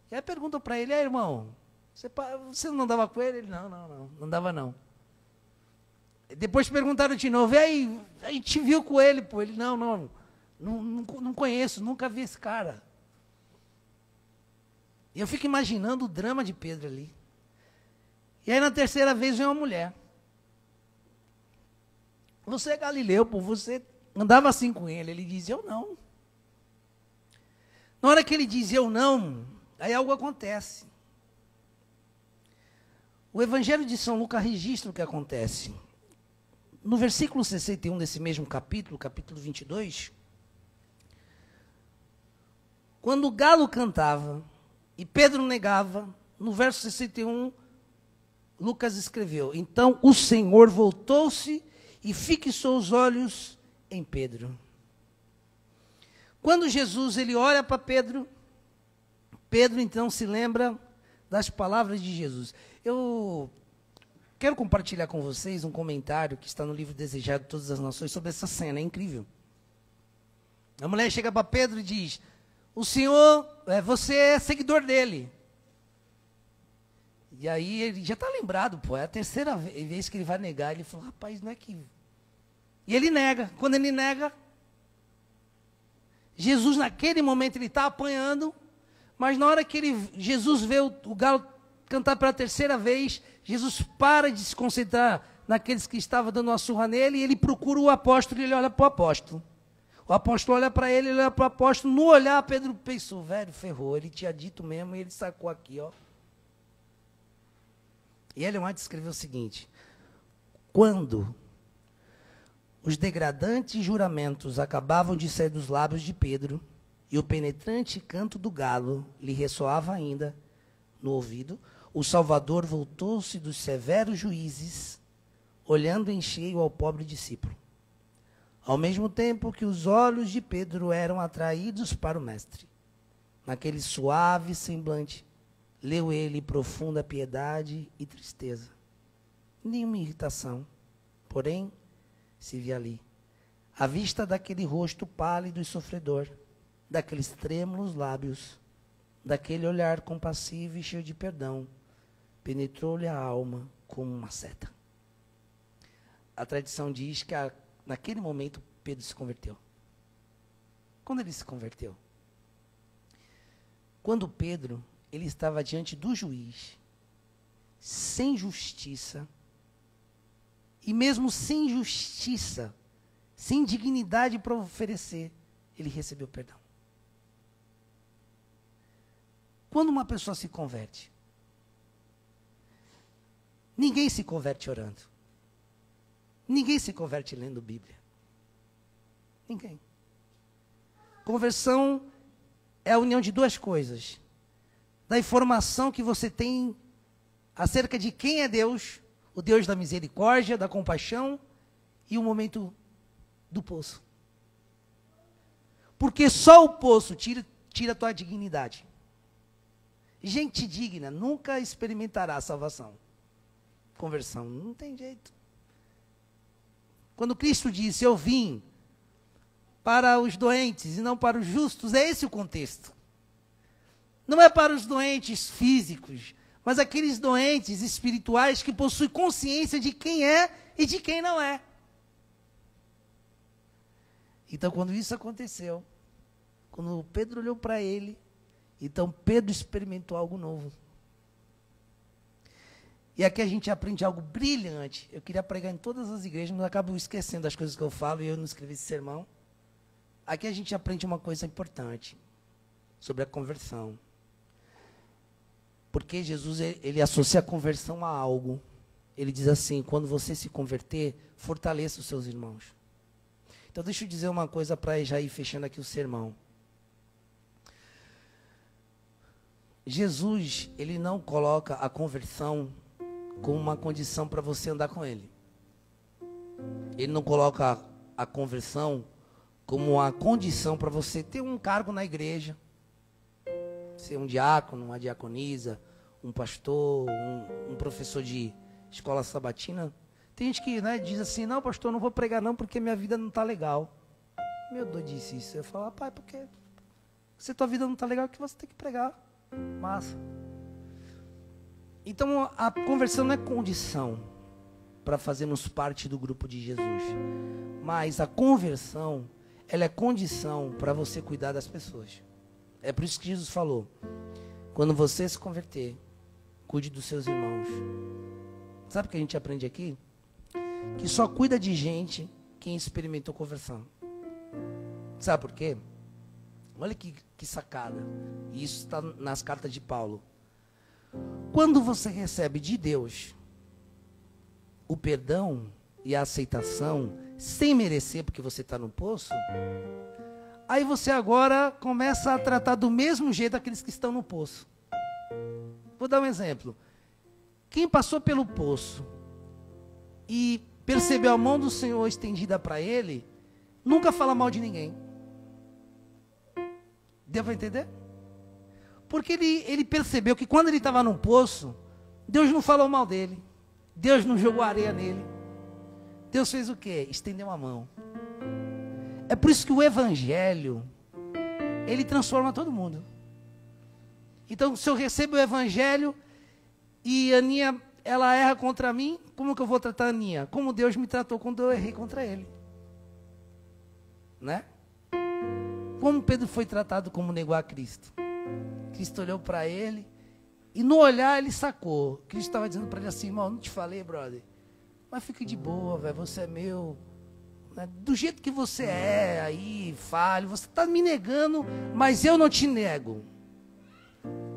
E aí pergunta para ele: irmão, você não andava com ele? Ele: não andava não. Depois perguntaram de novo: e aí, a gente viu com ele, pô. Ele: não conheço, nunca vi esse cara. E eu fico imaginando o drama de Pedro ali. E aí na terceira vez vem uma mulher: você é galileu, pô, você andava assim com ele. Ele diz: eu não. Na hora que ele diz eu não, aí algo acontece. O Evangelho de São Lucas registra o que acontece. No versículo 61 desse mesmo capítulo, capítulo 22, quando o galo cantava e Pedro negava, no verso 61, Lucas escreveu: então o Senhor voltou-se e fixou os olhos em Pedro. Quando Jesus ele olha para Pedro, Pedro então se lembra das palavras de Jesus. Eu quero compartilhar com vocês um comentário que está no livro Desejado de Todas as Nações sobre essa cena, é incrível. A mulher chega para Pedro e diz: o Senhor, você é seguidor dele. E aí ele já está lembrado, pô, é a terceira vez que ele vai negar. Ele falou, rapaz, não é que... E ele nega. Quando ele nega, Jesus naquele momento ele está apanhando, mas na hora que Jesus vê o galo cantar pela terceira vez, Jesus para de se concentrar naqueles que estavam dando uma surra nele, e ele procura o apóstolo e ele olha para o apóstolo. O apóstolo olha para ele, ele olha para o apóstolo. No olhar, Pedro pensou, velho, ferrou, ele tinha dito mesmo e ele sacou aqui, ó. E Ellen White escreveu o seguinte: quando os degradantes juramentos acabavam de sair dos lábios de Pedro e o penetrante canto do galo lhe ressoava ainda no ouvido, o Salvador voltou-se dos severos juízes, olhando em cheio ao pobre discípulo. Ao mesmo tempo que os olhos de Pedro eram atraídos para o mestre, naquele suave semblante, leu ele profunda piedade e tristeza. Nenhuma irritação, porém, se via ali. À vista daquele rosto pálido e sofredor, daqueles trêmulos lábios, daquele olhar compassivo e cheio de perdão, penetrou-lhe a alma como uma seta. A tradição diz que naquele momento Pedro se converteu. Quando ele se converteu? Quando Pedro, ele estava diante do juiz, sem justiça, e mesmo sem justiça, sem dignidade para oferecer, ele recebeu perdão. Quando uma pessoa se converte, ninguém se converte orando. Ninguém se converte lendo Bíblia. Ninguém. Conversão é a união de duas coisas: da informação que você tem acerca de quem é Deus, o Deus da misericórdia, da compaixão, e o momento do poço. Porque só o poço tira a tua dignidade. Gente digna nunca experimentará a salvação. Conversão, não tem jeito. Quando Cristo disse, eu vim para os doentes e não para os justos, é esse o contexto. Não é para os doentes físicos, mas aqueles doentes espirituais que possuem consciência de quem é e de quem não é. Então, quando isso aconteceu, quando Pedro olhou para ele, então Pedro experimentou algo novo. E aqui a gente aprende algo brilhante. Eu queria pregar em todas as igrejas, mas eu acabo esquecendo das coisas que eu falo e eu não escrevi esse sermão. Aqui a gente aprende uma coisa importante sobre a conversão. Porque Jesus, ele associa a conversão a algo. Ele diz assim, quando você se converter, fortaleça os seus irmãos. Então deixa eu dizer uma coisa para já ir fechando aqui o sermão. Jesus, ele não coloca a conversão como uma condição para você andar com ele. Ele não coloca a conversão como uma condição para você ter um cargo na igreja. Ser um diácono, uma diaconisa, um pastor, um professor de escola sabatina. Tem gente que diz assim, não pastor, não vou pregar não porque minha vida não está legal. Meu Deus disse isso. Eu falo, pai, porque se tua vida não está legal, que você tem que pregar. Massa. Então a conversão não é condição para fazermos parte do grupo de Jesus. Mas a conversão, ela é condição para você cuidar das pessoas. É por isso que Jesus falou, quando você se converter, cuide dos seus irmãos. Sabe o que a gente aprende aqui? Que só cuida de gente quem experimentou conversão. Sabe por quê? Olha que sacada. E isso está nas cartas de Paulo. Quando você recebe de Deus o perdão e a aceitação, sem merecer, porque você está no poço, aí você agora começa a tratar do mesmo jeito aqueles que estão no poço. Vou dar um exemplo. Quem passou pelo poço e percebeu a mão do Senhor estendida para ele, nunca fala mal de ninguém. Deu para entender? Porque ele percebeu que quando ele estava no poço, Deus não falou mal dele. Deus não jogou areia nele. Deus fez o quê? Estendeu a mão. É por isso que o Evangelho, ele transforma todo mundo. Então, se eu recebo o Evangelho, E a Aninha, ela erra contra mim, como que eu vou tratar a Aninha? Como Deus me tratou quando eu errei contra ele. Né? Como Pedro foi tratado como negou a Cristo? Cristo olhou para ele e no olhar ele sacou. Cristo estava dizendo para ele assim, irmão, não te falei, brother, mas fique de boa, velho, você é meu. Né? Do jeito que você é, aí, falho, você está me negando, mas eu não te nego.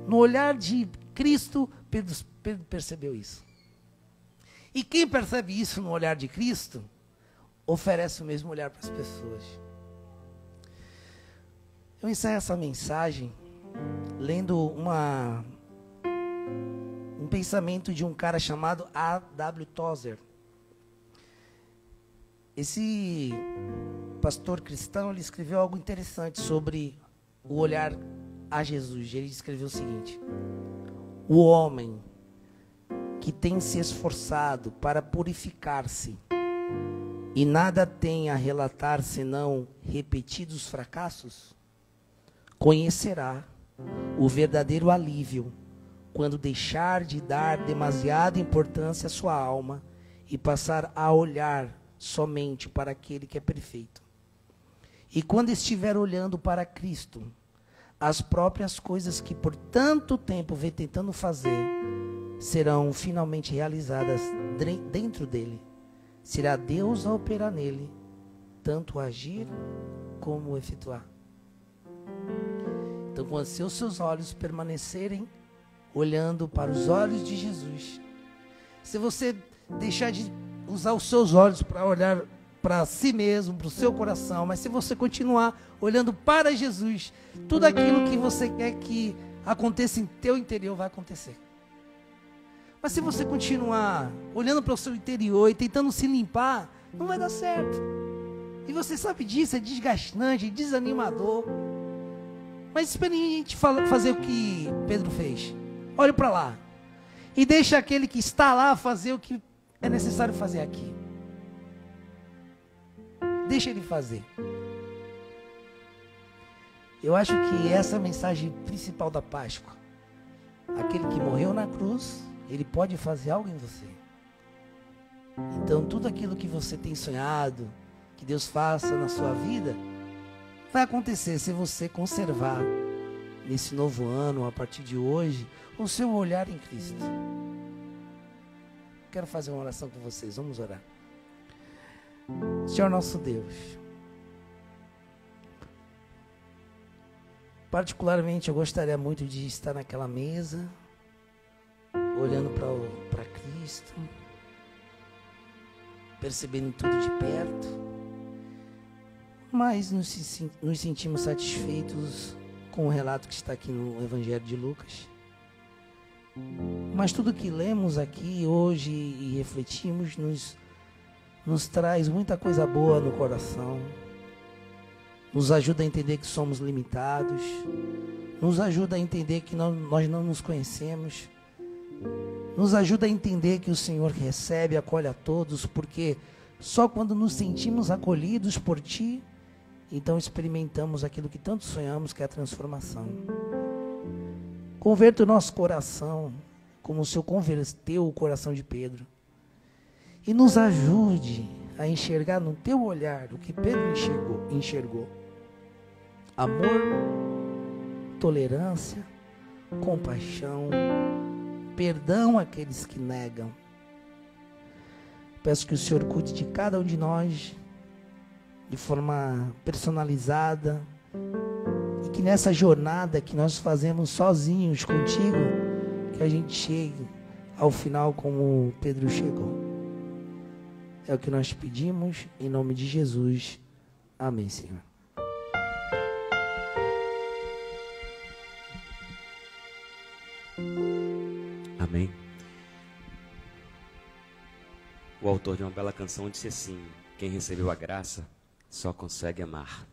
No olhar de Cristo, Pedro percebeu isso. E quem percebe isso no olhar de Cristo, oferece o mesmo olhar para as pessoas. Eu encerro essa mensagem lendo um pensamento de um cara chamado A.W. Tozer. Esse pastor cristão, ele escreveu algo interessante sobre o olhar a Jesus. Ele escreveu o seguinte: o homem que tem se esforçado para purificar-se e nada tem a relatar senão repetidos fracassos, conhecerá o verdadeiro alívio quando deixar de dar demasiada importância à sua alma e passar a olhar somente para aquele que é perfeito. E quando estiver olhando para Cristo, as próprias coisas que por tanto tempo vem tentando fazer serão finalmente realizadas dentro dele. Será Deus a operar nele, tanto agir como efetuar. Então, quando seus olhos permanecerem olhando para os olhos de Jesus, se você deixar de usar os seus olhos para olhar para si mesmo, para o seu coração, mas se você continuar olhando para Jesus, tudo aquilo que você quer que aconteça em teu interior vai acontecer. Mas se você continuar olhando para o seu interior e tentando se limpar, não vai dar certo. E você sabe disso, é desgastante, desanimador. Mas experimente fazer o que Pedro fez. Olhe para lá. E deixa aquele que está lá fazer o que é necessário fazer aqui. Deixa ele fazer. Eu acho que essa é a mensagem principal da Páscoa. Aquele que morreu na cruz, ele pode fazer algo em você. Então, tudo aquilo que você tem sonhado, que Deus faça na sua vida, vai acontecer se você conservar nesse novo ano, a partir de hoje, o seu olhar em Cristo. Quero fazer uma oração com vocês, vamos orar. Senhor nosso Deus, particularmente eu gostaria muito de estar naquela mesa, olhando para Cristo, percebendo tudo de perto, mas nos sentimos satisfeitos com o relato que está aqui no Evangelho de Lucas. Mas tudo que lemos aqui hoje e refletimos nos traz muita coisa boa no coração, nos ajuda a entender que somos limitados, nos ajuda a entender que nós não nos conhecemos, nos ajuda a entender que o Senhor recebe e acolhe a todos, porque só quando nos sentimos acolhidos por Ti, então experimentamos aquilo que tanto sonhamos, que é a transformação. Converta o nosso coração, como o Senhor converteu o coração de Pedro. E nos ajude a enxergar no Teu olhar o que Pedro enxergou. Amor, tolerância, compaixão, perdão àqueles que negam. Peço que o Senhor cuide de cada um de nós, de forma personalizada, e que nessa jornada que nós fazemos sozinhos contigo, que a gente chegue ao final como Pedro chegou. É o que nós pedimos, em nome de Jesus. Amém, Senhor. Amém. O autor de uma bela canção disse assim: quem recebeu a graça só consegue amar.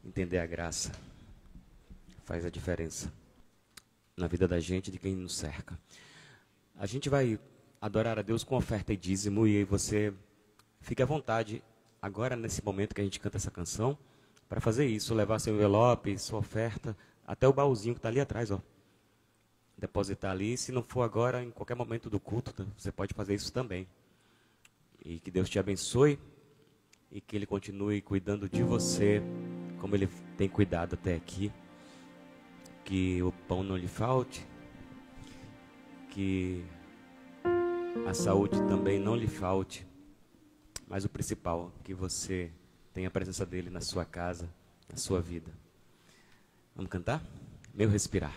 Entender a graça faz a diferença na vida da gente e de quem nos cerca. A gente vai adorar a Deus com oferta e dízimo, e você fique à vontade agora, nesse momento que a gente canta essa canção, para fazer isso, levar seu envelope, sua oferta, até o baúzinho que está ali atrás, ó. depositar ali. Se não for agora, em qualquer momento do culto, você pode fazer isso também. E que Deus te abençoe e que Ele continue cuidando de você, como Ele tem cuidado até aqui. Que o pão não lhe falte, que a saúde também não lhe falte, mas o principal, que você tenha a presença dEle na sua casa, na sua vida. Vamos cantar? Meu respirar.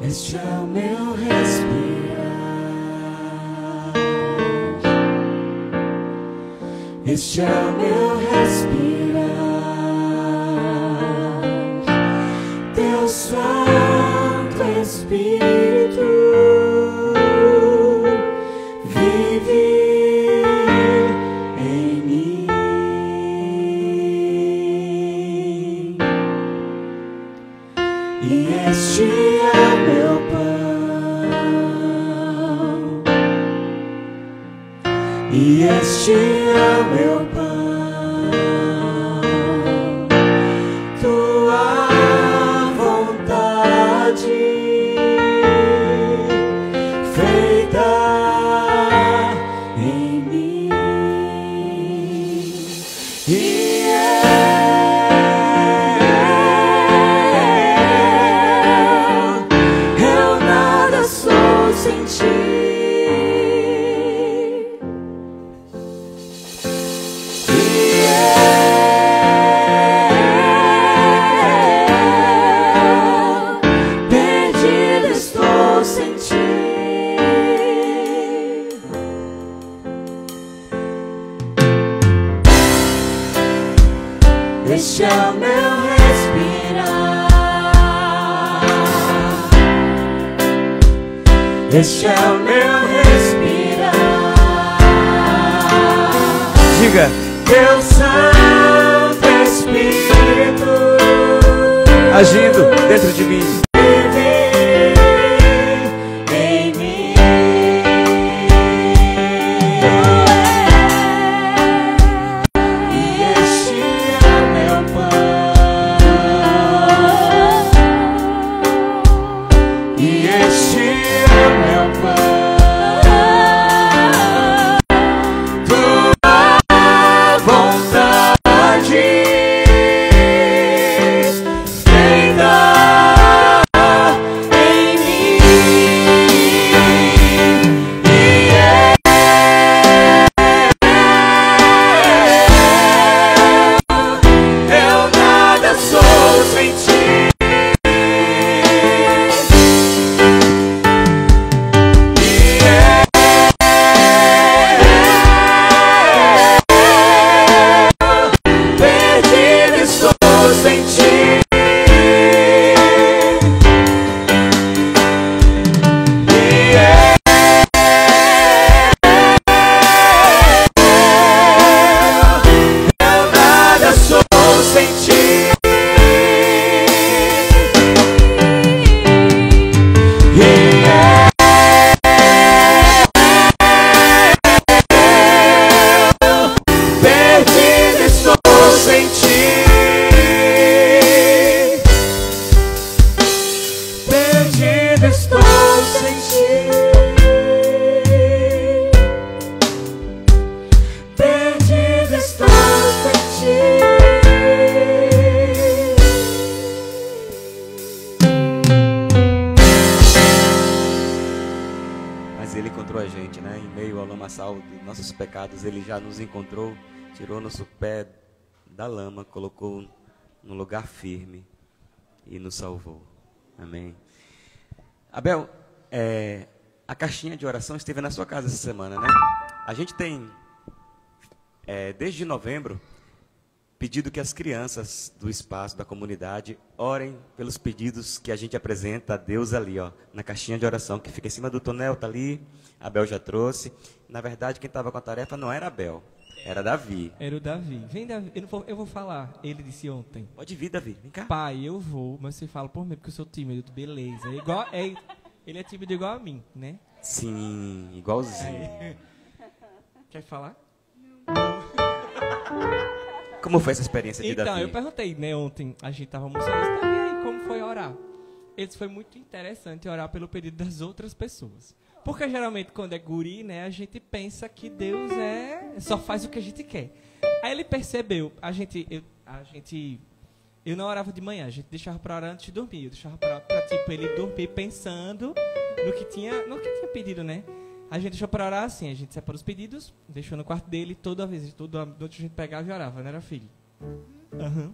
Este é o meu respirar, este é o meu respirar, Teu Santo Espírito vive em mim. E este é meu pão, e este é meu pão, tua vontade feita em mim. E eu nada sou sem ti. Perdido estou sem ti. Este é o meu respirar, este é o meu respirar. Diga, Teu Santo Espírito agindo dentro de mim. vive em mim. E este é meu pão, e este é meu pão, tua vontade feita em mim. E eu nada sou sem ti. Perdido estou sem ti. Eu nada sou sem ti. Perdido estou sem ti. Perdido estou sem ti. Perdido estou sem ti. Mas Ele encontrou a gente, né? Em meio ao lamaçal dos nossos pecados, Ele já nos encontrou, tirou nosso pé da lama, colocou num lugar firme e nos salvou. Amém. Abel, a caixinha de oração esteve na sua casa essa semana, né? A gente tem, desde novembro, pedido que as crianças do espaço, da comunidade, orem pelos pedidos que a gente apresenta a Deus ali, ó, na caixinha de oração, que fica em cima do tonel, tá ali, Abel já trouxe. Na verdade, quem estava com a tarefa não era Abel, Era Davi. Era o Davi. Vem, Davi. Eu vou falar. Ele disse ontem. Pode vir, Davi. Vem cá. Pai, eu vou, mas você fala por mim, porque eu sou tímido. Beleza. Ele é tímido igual a mim, né? Sim, igualzinho. Quer falar? Como foi essa experiência de Davi? Então, eu perguntei, né, ontem, a gente tava almoçando, eu disse, e aí, como foi orar? Ele disse, foi muito interessante orar pelo pedido das outras pessoas. Porque geralmente quando é guri, né, a gente pensa que Deus só faz o que a gente quer. Aí ele percebeu, eu não orava de manhã, a gente deixava pra orar antes de dormir. Eu deixava pra tipo, ele dormir pensando no que tinha pedido, né? A gente deixou pra orar assim, a gente separou os pedidos, deixou no quarto dele, toda noite a gente pegava e orava, não era filho? Uhum.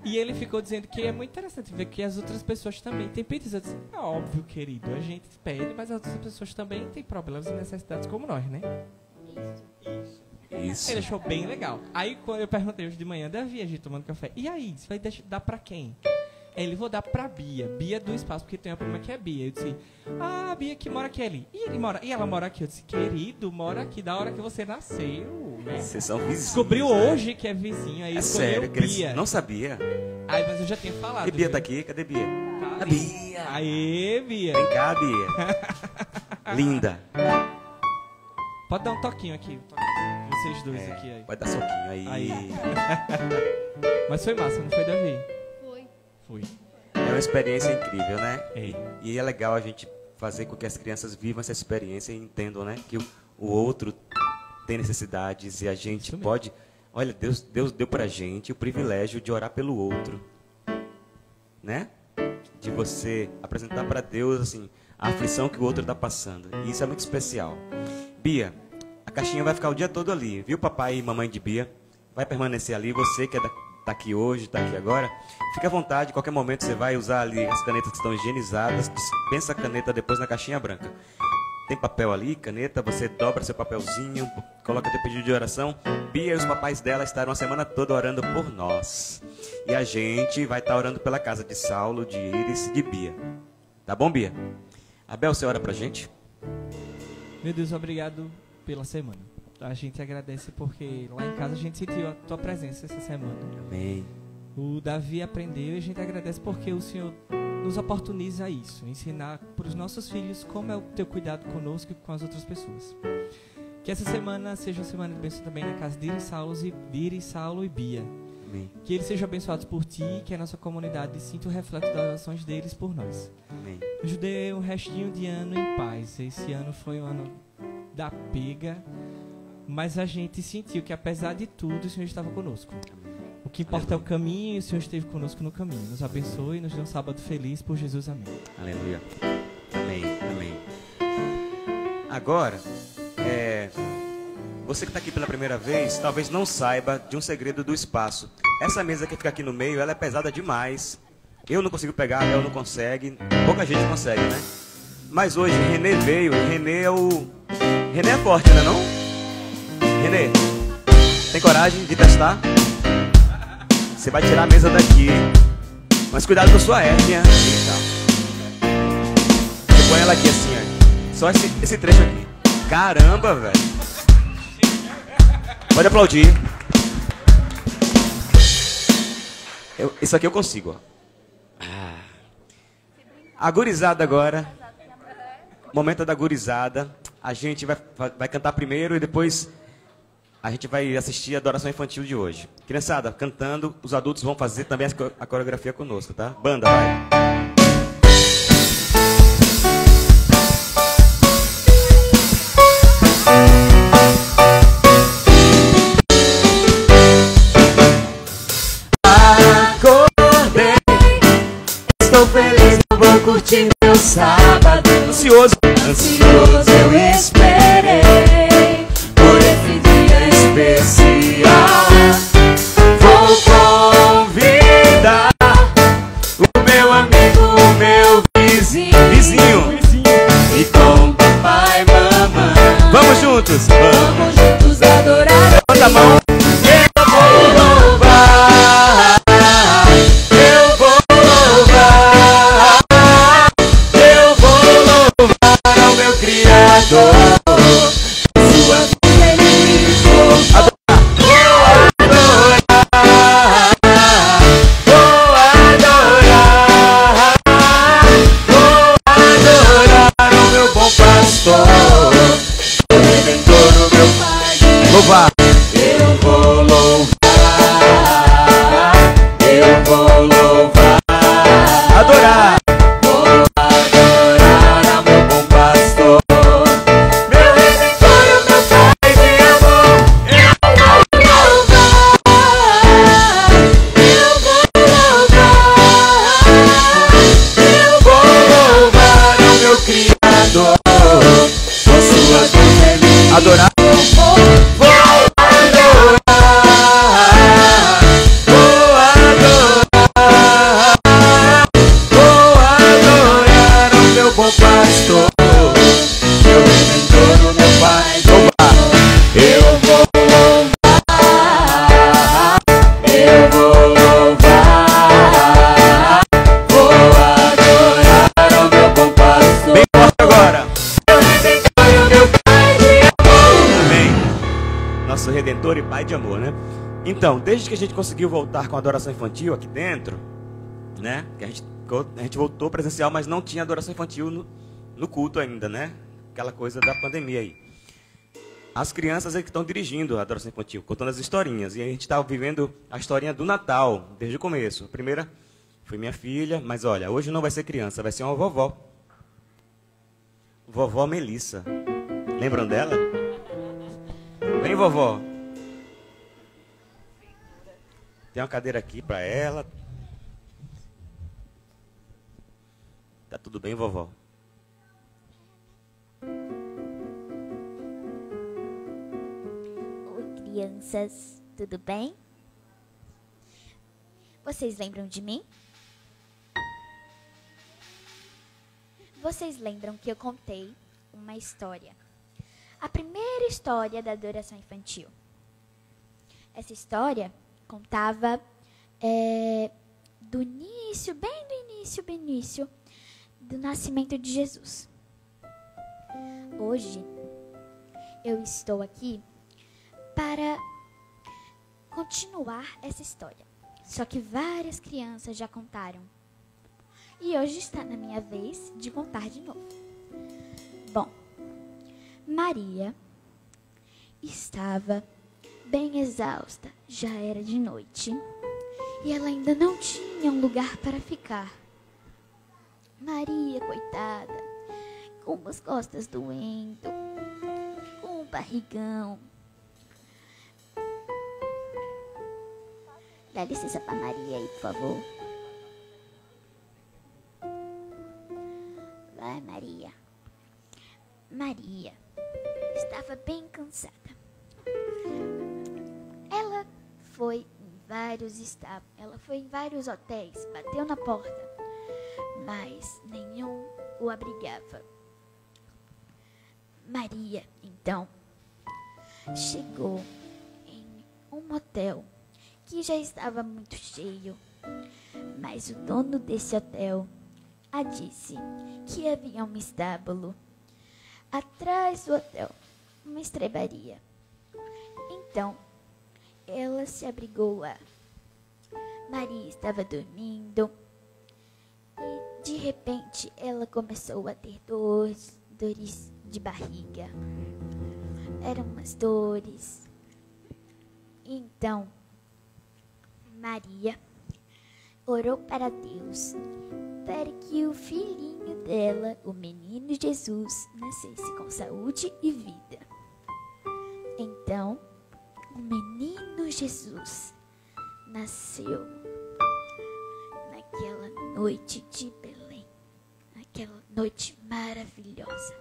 E ele ficou dizendo que é muito interessante ver que as outras pessoas também têm pedidos. Eu disse, é óbvio, querido, a gente pede, mas as outras pessoas também têm problemas e necessidades como nós, né? Isso. Ele achou bem legal. Aí quando eu perguntei hoje de manhã, Davi, a gente tomando café, e aí, você vai dar pra quem? Ele, vou dar pra Bia. Bia do espaço, porque tem uma prima que é Bia. Eu disse, Bia que mora aqui ali. E ela mora aqui. Eu disse, querido, mora aqui da hora que você nasceu. Vocês são vizinhos. Descobriu hoje que é vizinho. Aí sério, Bia. Não sabia. Aí, mas eu já tinha falado. E Bia viu? tá aqui? Cadê Bia? Tá A Bia. Aê, Bia. Vem cá, Bia. Linda. Pode dar um toquinho aqui. Vocês dois aqui. Aí. Pode dar soquinho aí. Mas foi massa, não foi, Davi? Foi. É uma experiência incrível, né? Ei. E é legal a gente fazer com que as crianças vivam essa experiência e entendam, né? Que o outro tem necessidades e a gente pode... Olha, Deus deu pra gente o privilégio de orar pelo outro. Né? De você apresentar para Deus, assim, a aflição que o outro está passando. E isso é muito especial. Bia, a caixinha vai ficar o dia todo ali, viu, papai e mamãe de Bia? Vai permanecer ali. Você que tá aqui hoje, tá aqui agora, fica à vontade. Qualquer momento você vai usar ali as canetas que estão higienizadas. Dispensa a caneta depois na caixinha branca. Tem papel ali, caneta, você dobra seu papelzinho, coloca teu pedido de oração. Bia e os papais dela estarão a semana toda orando por nós. E a gente vai estar orando pela casa de Saulo, de Iris e de Bia. Tá bom, Bia? Abel, você ora pra gente? Meu Deus, obrigado pela semana. A gente agradece porque lá em casa a gente sentiu a tua presença essa semana. Amém. O Davi aprendeu e a gente agradece porque o Senhor nos oportuniza isso, ensinar para os nossos filhos como é o teu cuidado conosco e com as outras pessoas. Que essa semana seja uma semana de bênção também na casa de Iris, Saulo e Bia. Amém. Que eles sejam abençoados por ti e que a nossa comunidade sinta o reflexo das orações deles por nós. Amém. Nos dê um restinho de ano em paz. Esse ano foi um ano da pega, mas a gente sentiu que apesar de tudo o Senhor estava conosco. O que importa é o caminho e o Senhor esteve conosco no caminho. Nos abençoe e nos dê um sábado feliz por Jesus. Amém. Aleluia. Amém. Amém. Agora, você que está aqui pela primeira vez, talvez não saiba de um segredo do espaço. Essa mesa que fica aqui no meio, ela é pesada demais. Eu não consigo pegar, ela não consegue. Pouca gente consegue, né? Mas hoje Renê veio. Renê é forte, né não? Renê, tem coragem de testar? Você vai tirar a mesa daqui. Mas cuidado com a sua hérnia. Você põe ela aqui assim, ó. Só esse trecho aqui. Caramba, velho. Pode aplaudir. Isso aqui eu consigo, ó. A gurizada agora. Momento da gurizada. A gente vai cantar primeiro e depois a gente vai assistir a adoração infantil de hoje. Criançada, cantando, os adultos vão fazer também a coreografia conosco, tá? Banda, vai. Acordei, estou feliz, eu vou curtir meu sábado. Ansioso eu esperei por esse dia especial. Vou convidar o meu amigo, o meu vizinho e com papai e mamãe. Vamos juntos. Vamos juntos adorar. Levanta a mão. Eu vou louvar, eu vou louvar, eu vou louvar ao meu Criador. Mentor e pai de amor, né? Então, desde que a gente conseguiu voltar com a adoração infantil aqui dentro, né? Que a gente voltou presencial, mas não tinha adoração infantil no culto ainda, né? Aquela coisa da pandemia aí. As crianças aí que estão dirigindo a adoração infantil, contando as historinhas. E a gente está vivendo a historinha do Natal, desde o começo. A primeira foi minha filha, mas olha, hoje não vai ser criança, vai ser uma vovó. Vovó Melissa. Lembram dela? Vem, vovó. Tem uma cadeira aqui para ela. Tá tudo bem, vovó? Oi, crianças. Tudo bem? Vocês lembram de mim? Vocês lembram que eu contei uma história? A primeira história da adoração infantil. Essa história contava do início, bem do início do nascimento de Jesus. Hoje, eu estou aqui para continuar essa história. Só que várias crianças já contaram. E hoje está na minha vez de contar de novo. Bom, Maria estava bem exausta, já era de noite, e ela ainda não tinha um lugar para ficar. Maria, coitada, com as costas doendo, com o barrigão. Dá licença para Maria aí, por favor. Vai, Maria. Maria estava bem cansada. Ela foi em vários hotéis, bateu na porta, mas nenhum o abrigava. Maria, então, chegou em um motel que já estava muito cheio, mas o dono desse hotel a disse que havia um estábulo atrás do hotel, uma estrebaria. Então, ela se abrigou lá. Maria estava dormindo e, de repente, ela começou a ter dores de barriga. Eram umas dores. Então, Maria orou para Deus para que o filhinho dela, o menino Jesus, nascesse com saúde e vida. Então, o menino Jesus nasceu naquela noite de Belém, naquela noite maravilhosa.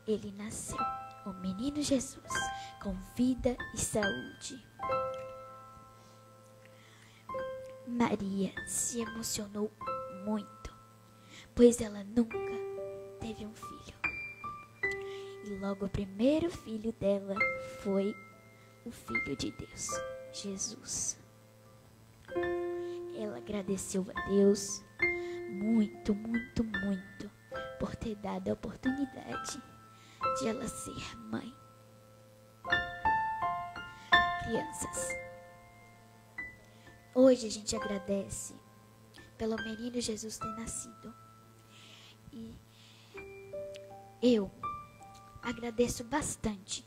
Ele nasceu, o menino Jesus, com vida e saúde. Maria se emocionou muito, pois ela nunca teve um filho. E logo o primeiro filho dela foi o Filho de Deus, Jesus. Ela agradeceu a Deus muito, muito, muito por ter dado a oportunidade de ela ser mãe. Crianças, hoje a gente agradece pelo menino Jesus ter nascido. E eu agradeço bastante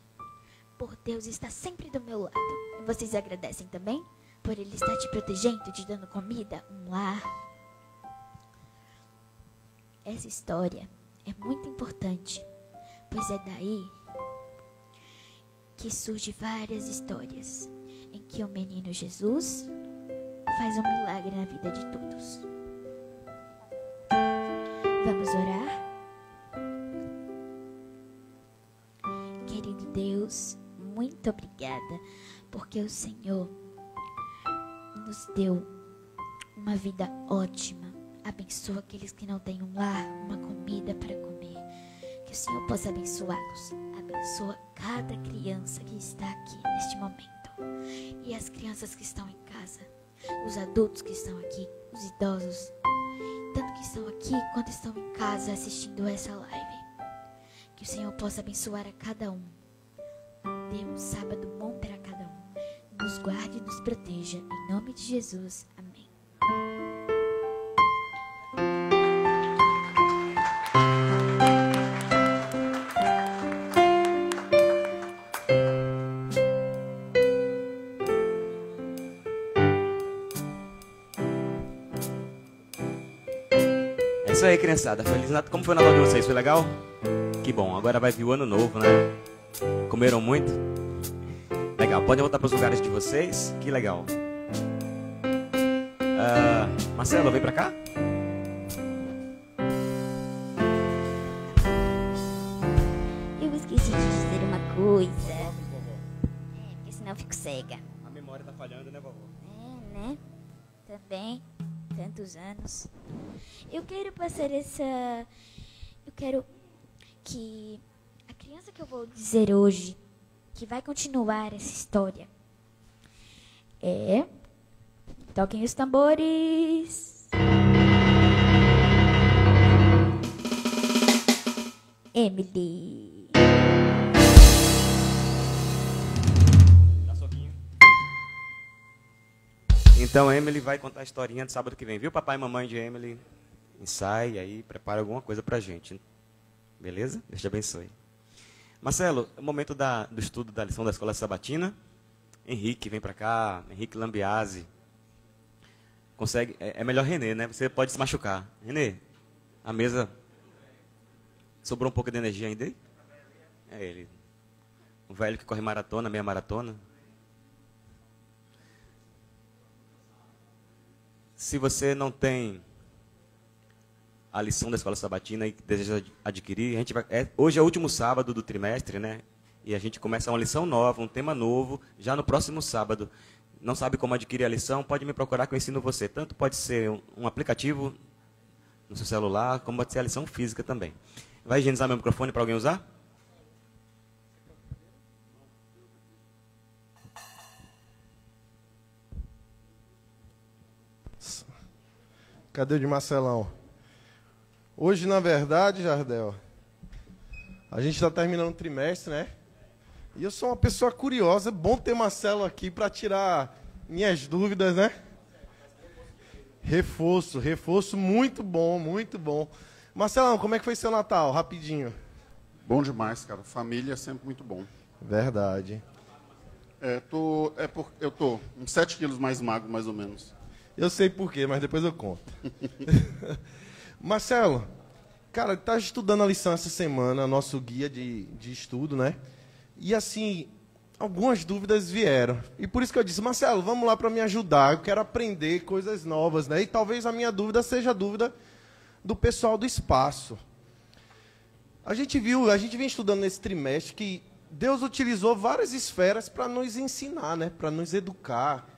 por Deus estar sempre do meu lado. E vocês agradecem também por Ele estar te protegendo, te dando comida, um lar. Essa história é muito importante, pois é daí que surgem várias histórias em que o menino Jesus faz um milagre na vida de todos. Vamos orar? Querido Deus, muito obrigada, porque o Senhor nos deu uma vida ótima. Abençoa aqueles que não têm um lar, uma comida para comer. Que o Senhor possa abençoá-los. Abençoa cada criança que está aqui neste momento. E as crianças que estão em casa, os adultos que estão aqui, os idosos, tanto que estão aqui quanto estão em casa assistindo essa live. Que o Senhor possa abençoar a cada um. Dê um sábado bom para cada um. nos guarde e nos proteja. Em nome de Jesus. Amém. É isso aí, criançada. Feliz Natal. Como foi o Natal de vocês? Foi legal? Que bom. Agora vai vir o ano novo, né? Comeram muito? Legal. Podem voltar para os lugares de vocês. Que legal. Marcelo, vem pra cá. Eu esqueci de dizer uma coisa. Porque senão eu fico cega. A memória tá falhando, né, vovó? Né? Também. Tantos anos. Eu quero passar essa... Eu quero que a criança que eu vou dizer hoje, que vai continuar essa história, toquem os tambores. Emily. Dá soquinho. Então, Emily vai contar a historinha de sábado que vem, viu? Papai e mamãe de Emily, ensaie aí, prepara alguma coisa pra gente. Beleza? Deus te abençoe. Marcelo, é o momento do estudo da lição da Escola Sabatina. Henrique, vem pra cá. Henrique Lambiase. Consegue, é melhor Renê, né? Você pode se machucar. Renê, a mesa... Sobrou um pouco de energia ainda aí? É ele. O velho que corre maratona, meia maratona. Se você não tem a lição da Escola Sabatina e deseja adquirir, a gente hoje é o último sábado do trimestre, né? E a gente começa uma lição nova, um tema novo, já no próximo sábado. Não sabe como adquirir a lição? Pode me procurar que eu ensino você. Tanto pode ser um aplicativo no seu celular, como pode ser a lição física também. Vai higienizar meu microfone para alguém usar? Cadê o de Marcelão? Hoje, na verdade, Jardel, a gente está terminando o trimestre, né? E eu sou uma pessoa curiosa. É bom ter Marcelo aqui para tirar minhas dúvidas, né? Reforço muito bom, muito bom. Marcelão, como é que foi seu Natal? Rapidinho. Bom demais, cara. Família é sempre muito bom. Verdade. Eu tô uns 7 quilos mais magro, mais ou menos. Eu sei por quê, mas depois eu conto. Marcelo, cara, tá estudando a lição essa semana, nosso guia de estudo, né? E assim, algumas dúvidas vieram. E por isso que eu disse, Marcelo, vamos lá para me ajudar. Eu quero aprender coisas novas, né? E talvez a minha dúvida seja a dúvida do pessoal do espaço. A gente vem estudando nesse trimestre que Deus utilizou várias esferas para nos ensinar, né? Para nos educar.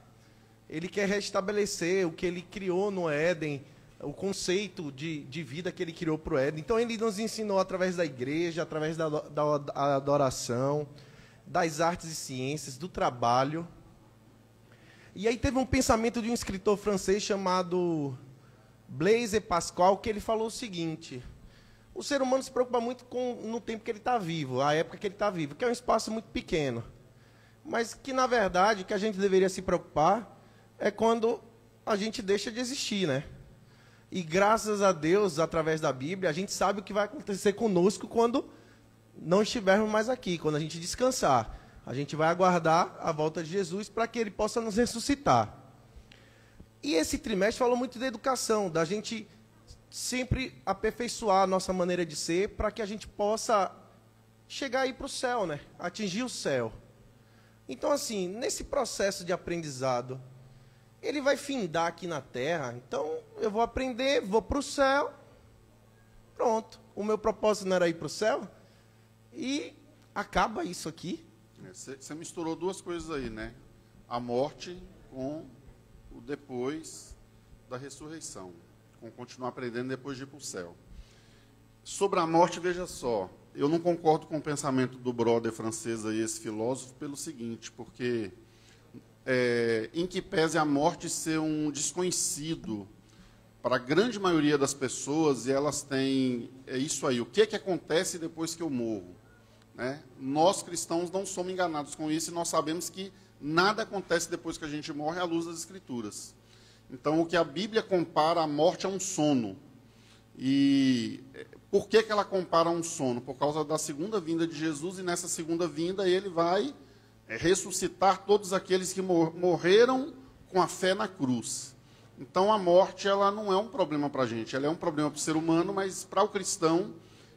Ele quer restabelecer o que ele criou no Éden, o conceito de vida que ele criou para o Éden. Então, ele nos ensinou através da igreja, através da adoração, das artes e ciências, do trabalho. E aí teve um pensamento de um escritor francês chamado Blaise Pascal, que ele falou o seguinte: o ser humano se preocupa muito no tempo que ele está vivo, a época que ele está vivo, que é um espaço muito pequeno. Mas que, na verdade, o que a gente deveria se preocupar é quando a gente deixa de existir, né? E graças a Deus, através da Bíblia, a gente sabe o que vai acontecer conosco quando não estivermos mais aqui, quando a gente descansar. A gente vai aguardar a volta de Jesus para que ele possa nos ressuscitar. E esse trimestre falou muito da educação, da gente sempre aperfeiçoar a nossa maneira de ser para que a gente possa chegar aí para o céu, né? Atingir o céu. Então, assim, nesse processo de aprendizado, ele vai findar aqui na terra. Então, eu vou aprender, vou para o céu. Pronto. O meu propósito não era ir para o céu? E acaba isso aqui. Você misturou duas coisas aí, né? A morte com o depois da ressurreição. Com continuar aprendendo depois de ir para o céu. Sobre a morte, veja só. Eu não concordo com o pensamento do brother francês aí, esse filósofo, pelo seguinte, porque... em que pese a morte ser um desconhecido para a grande maioria das pessoas, e elas têm isso aí, o que é que acontece depois que eu morro? Né? Nós, cristãos, não somos enganados com isso, e nós sabemos que Nada acontece depois que a gente morre à luz das Escrituras. Então, o que a Bíblia compara a morte a um sono. E por que ela compara a um sono? Por causa da segunda vinda de Jesus, e nessa segunda vinda ele vai ressuscitar todos aqueles que morreram com a fé na cruz. Então, a morte ela não é um problema para a gente, ela é um problema para o ser humano, mas para o cristão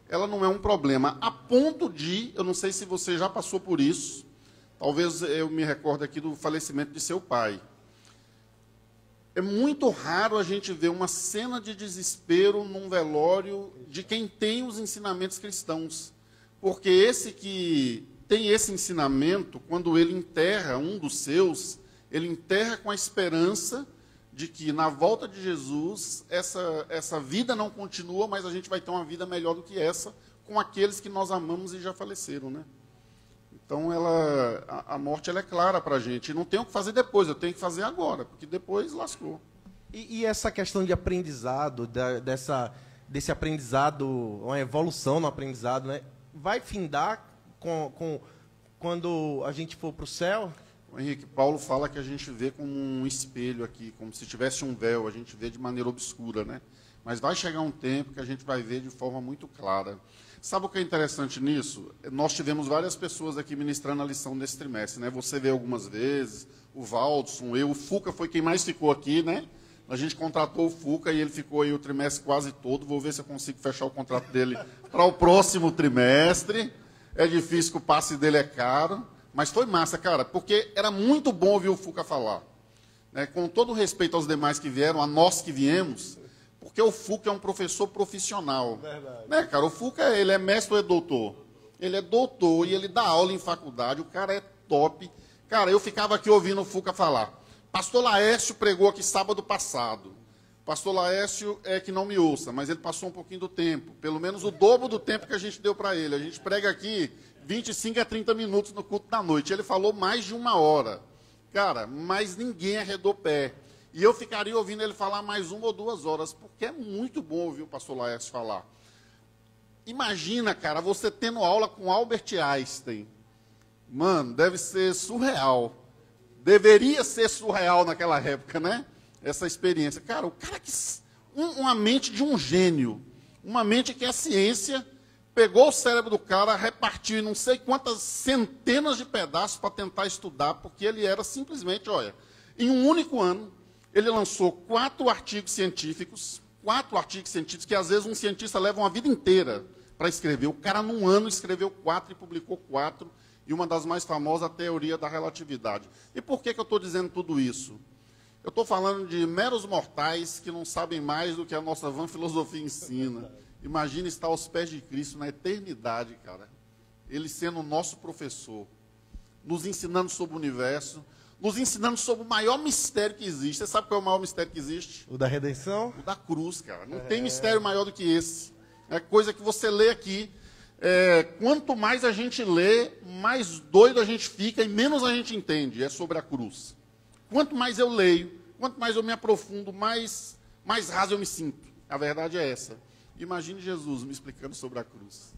ela não é um problema. A ponto de, eu não sei se você já passou por isso, talvez eu me recorde aqui do falecimento de seu pai. É muito raro a gente ver uma cena de desespero num velório de quem tem os ensinamentos cristãos. Porque esse que tem esse ensinamento, quando ele enterra um dos seus, ele enterra com a esperança de que na volta de Jesus, essa vida não continua, mas a gente vai ter uma vida melhor do que essa, com aqueles que nós amamos e já faleceram, né? Então, a morte ela é clara para a gente. E não tenho o que fazer depois, eu tenho que fazer agora, porque depois lascou. E essa questão de aprendizado, desse aprendizado, uma evolução no aprendizado, né? Vai findar quando a gente for para o céu? O Henrique, Paulo fala que a gente vê como um espelho aqui, como se tivesse um véu, a gente vê de maneira obscura, né? Mas vai chegar um tempo que a gente vai ver de forma muito clara. Sabe o que é interessante nisso? Nós tivemos várias pessoas aqui ministrando a lição nesse trimestre, né? Você veio algumas vezes, o Valdson, eu, o Fuca foi quem mais ficou aqui, né? A gente contratou o Fuca e ele ficou aí o trimestre quase todo. Vou ver se eu consigo fechar o contrato dele para o próximo trimestre. É difícil que o passe dele é caro, mas foi massa, cara, porque era muito bom ouvir o Fuca falar. Né? Com todo o respeito aos demais que vieram, a nós que viemos, porque o Fuca é um professor profissional. Verdade. Né, cara? O Fuca, ele é mestre ou é doutor? Ele é doutor e ele dá aula em faculdade, o cara é top. Cara, eu ficava aqui ouvindo o Fuca falar. Pastor Laércio pregou aqui sábado passado. Pastor Laércio é que não me ouça, mas ele passou um pouquinho do tempo, pelo menos o dobro do tempo que a gente deu para ele. A gente prega aqui 25 a 30 minutos no culto da noite. Ele falou mais de 1 hora. Cara, mas ninguém arredou pé. E eu ficaria ouvindo ele falar mais 1 ou 2 horas, porque é muito bom ouvir o pastor Laércio falar. Imagina, cara, você tendo aula com Albert Einstein. Mano, deve ser surreal. Deveria ser surreal naquela época, né? Essa experiência. Cara, o cara que... Uma mente de um gênio. Uma mente que a ciência pegou o cérebro do cara, repartiu em não sei quantas centenas de pedaços para tentar estudar, porque ele era simplesmente, olha, em um único ano, ele lançou 4 artigos científicos, que às vezes um cientista leva uma vida inteira para escrever. O cara, num ano, escreveu 4 e publicou 4, e uma das mais famosas, a teoria da relatividade. E por que eu estou dizendo tudo isso? Eu estou falando de meros mortais que não sabem mais do que a nossa vã filosofia ensina. Imagina estar aos pés de Cristo na eternidade, cara. Ele sendo o nosso professor, nos ensinando sobre o universo, nos ensinando sobre o maior mistério que existe. Você sabe qual é o maior mistério que existe? O da redenção? O da cruz, cara. Não tem mistério maior do que esse. É coisa que você lê aqui. Quanto mais a gente lê, mais doido a gente fica e menos a gente entende. É sobre a cruz. Quanto mais eu leio, quanto mais eu me aprofundo, mais raso eu me sinto. A verdade é essa. Imagine Jesus me explicando sobre a cruz.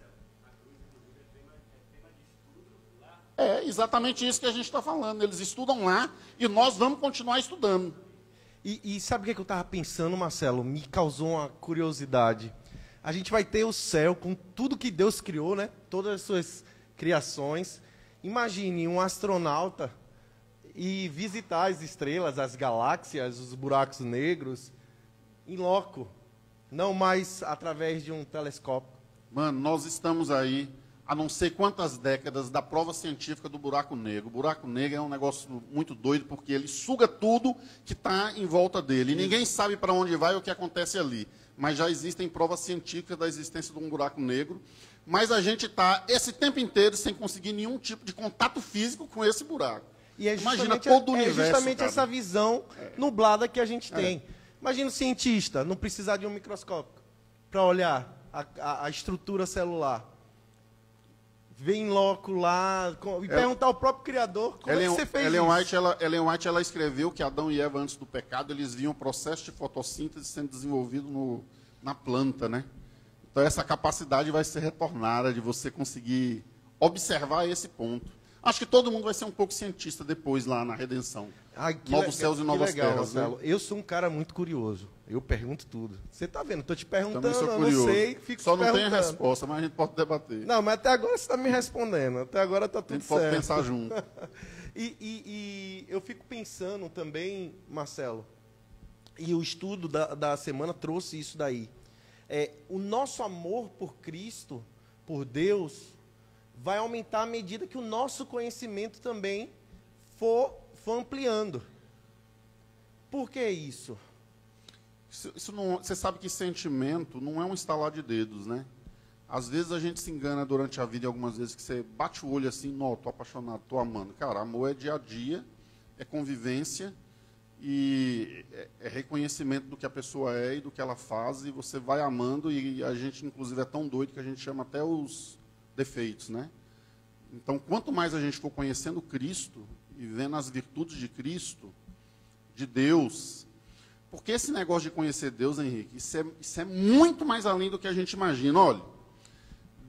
É exatamente isso que a gente está falando. Eles estudam lá e nós vamos continuar estudando. E sabe o que eu estava pensando, Marcelo? Me causou uma curiosidade. A gente vai ter o céu com tudo que Deus criou, né? Todas as suas criações. Imagine um astronauta e visitar as estrelas, as galáxias, os buracos negros, em loco. Não mais através de um telescópio. Mano, nós estamos aí há não sei quantas décadas da prova científica do buraco negro. O buraco negro é um negócio muito doido, porque ele suga tudo que está em volta dele. E ninguém sabe para onde vai ou o que acontece ali. Mas já existem provas científicas da existência de um buraco negro. Mas a gente está esse tempo inteiro sem conseguir nenhum tipo de contato físico com esse buraco. E Imagina todo o universo. É justamente cara. Essa visão nublada que a gente tem. Imagina o cientista não precisar de um microscópio para olhar a estrutura celular. Ver em loco lá e perguntar ao próprio Criador como é que você fez isso. Ellen White ela escreveu que Adão e Eva, antes do pecado, eles viam o processo de fotossíntese sendo desenvolvido na planta, né? Então, essa capacidade vai ser retornada de você conseguir observar esse ponto. Acho que todo mundo vai ser um pouco cientista depois lá na redenção. Novos céus e novas terras. Marcelo. Né? Eu sou um cara muito curioso. Eu pergunto tudo. Você está vendo? Estou te perguntando, Também sou eu curioso. não sei, fico Só não perguntando. tem a resposta, mas a gente pode debater. Não, mas até agora você está me respondendo. Até agora está tudo certo. A gente pode pensar junto. E eu fico pensando também, Marcelo, e o estudo da semana trouxe isso daí. O nosso amor por Cristo, por Deus, vai aumentar à medida que o nosso conhecimento também for ampliando. Por que isso? Isso não, você sabe que sentimento não é um estalar de dedos, né? Às vezes a gente se engana durante a vida, algumas vezes que você bate o olho assim, não, tô apaixonado, tô amando. Cara, amor é dia a dia, é convivência e é reconhecimento do que a pessoa é e do que ela faz, e você vai amando, e a gente, inclusive, é tão doido que a gente chama até os defeitos, né? Então, quanto mais a gente for conhecendo Cristo e vendo as virtudes de Cristo, de Deus, porque esse negócio de conhecer Deus, Henrique, isso é muito mais além do que a gente imagina. Olha,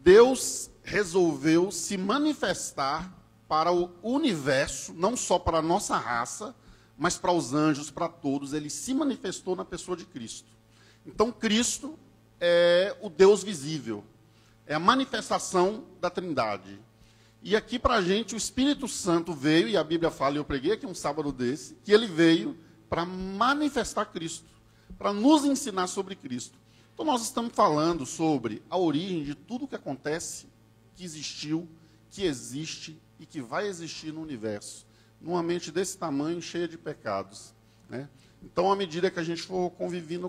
Deus resolveu se manifestar para o universo, não só para a nossa raça, mas para os anjos, para todos. Ele se manifestou na pessoa de Cristo. Então, Cristo é o Deus visível, é a manifestação da Trindade. E aqui para a gente o Espírito Santo veio, e a Bíblia fala, e eu preguei aqui um sábado desse, que ele veio para manifestar Cristo, para nos ensinar sobre Cristo. Então nós estamos falando sobre a origem de tudo que acontece, que existiu, que existe e que vai existir no universo, numa mente desse tamanho, cheia de pecados, né? Então, à medida que a gente for convivendo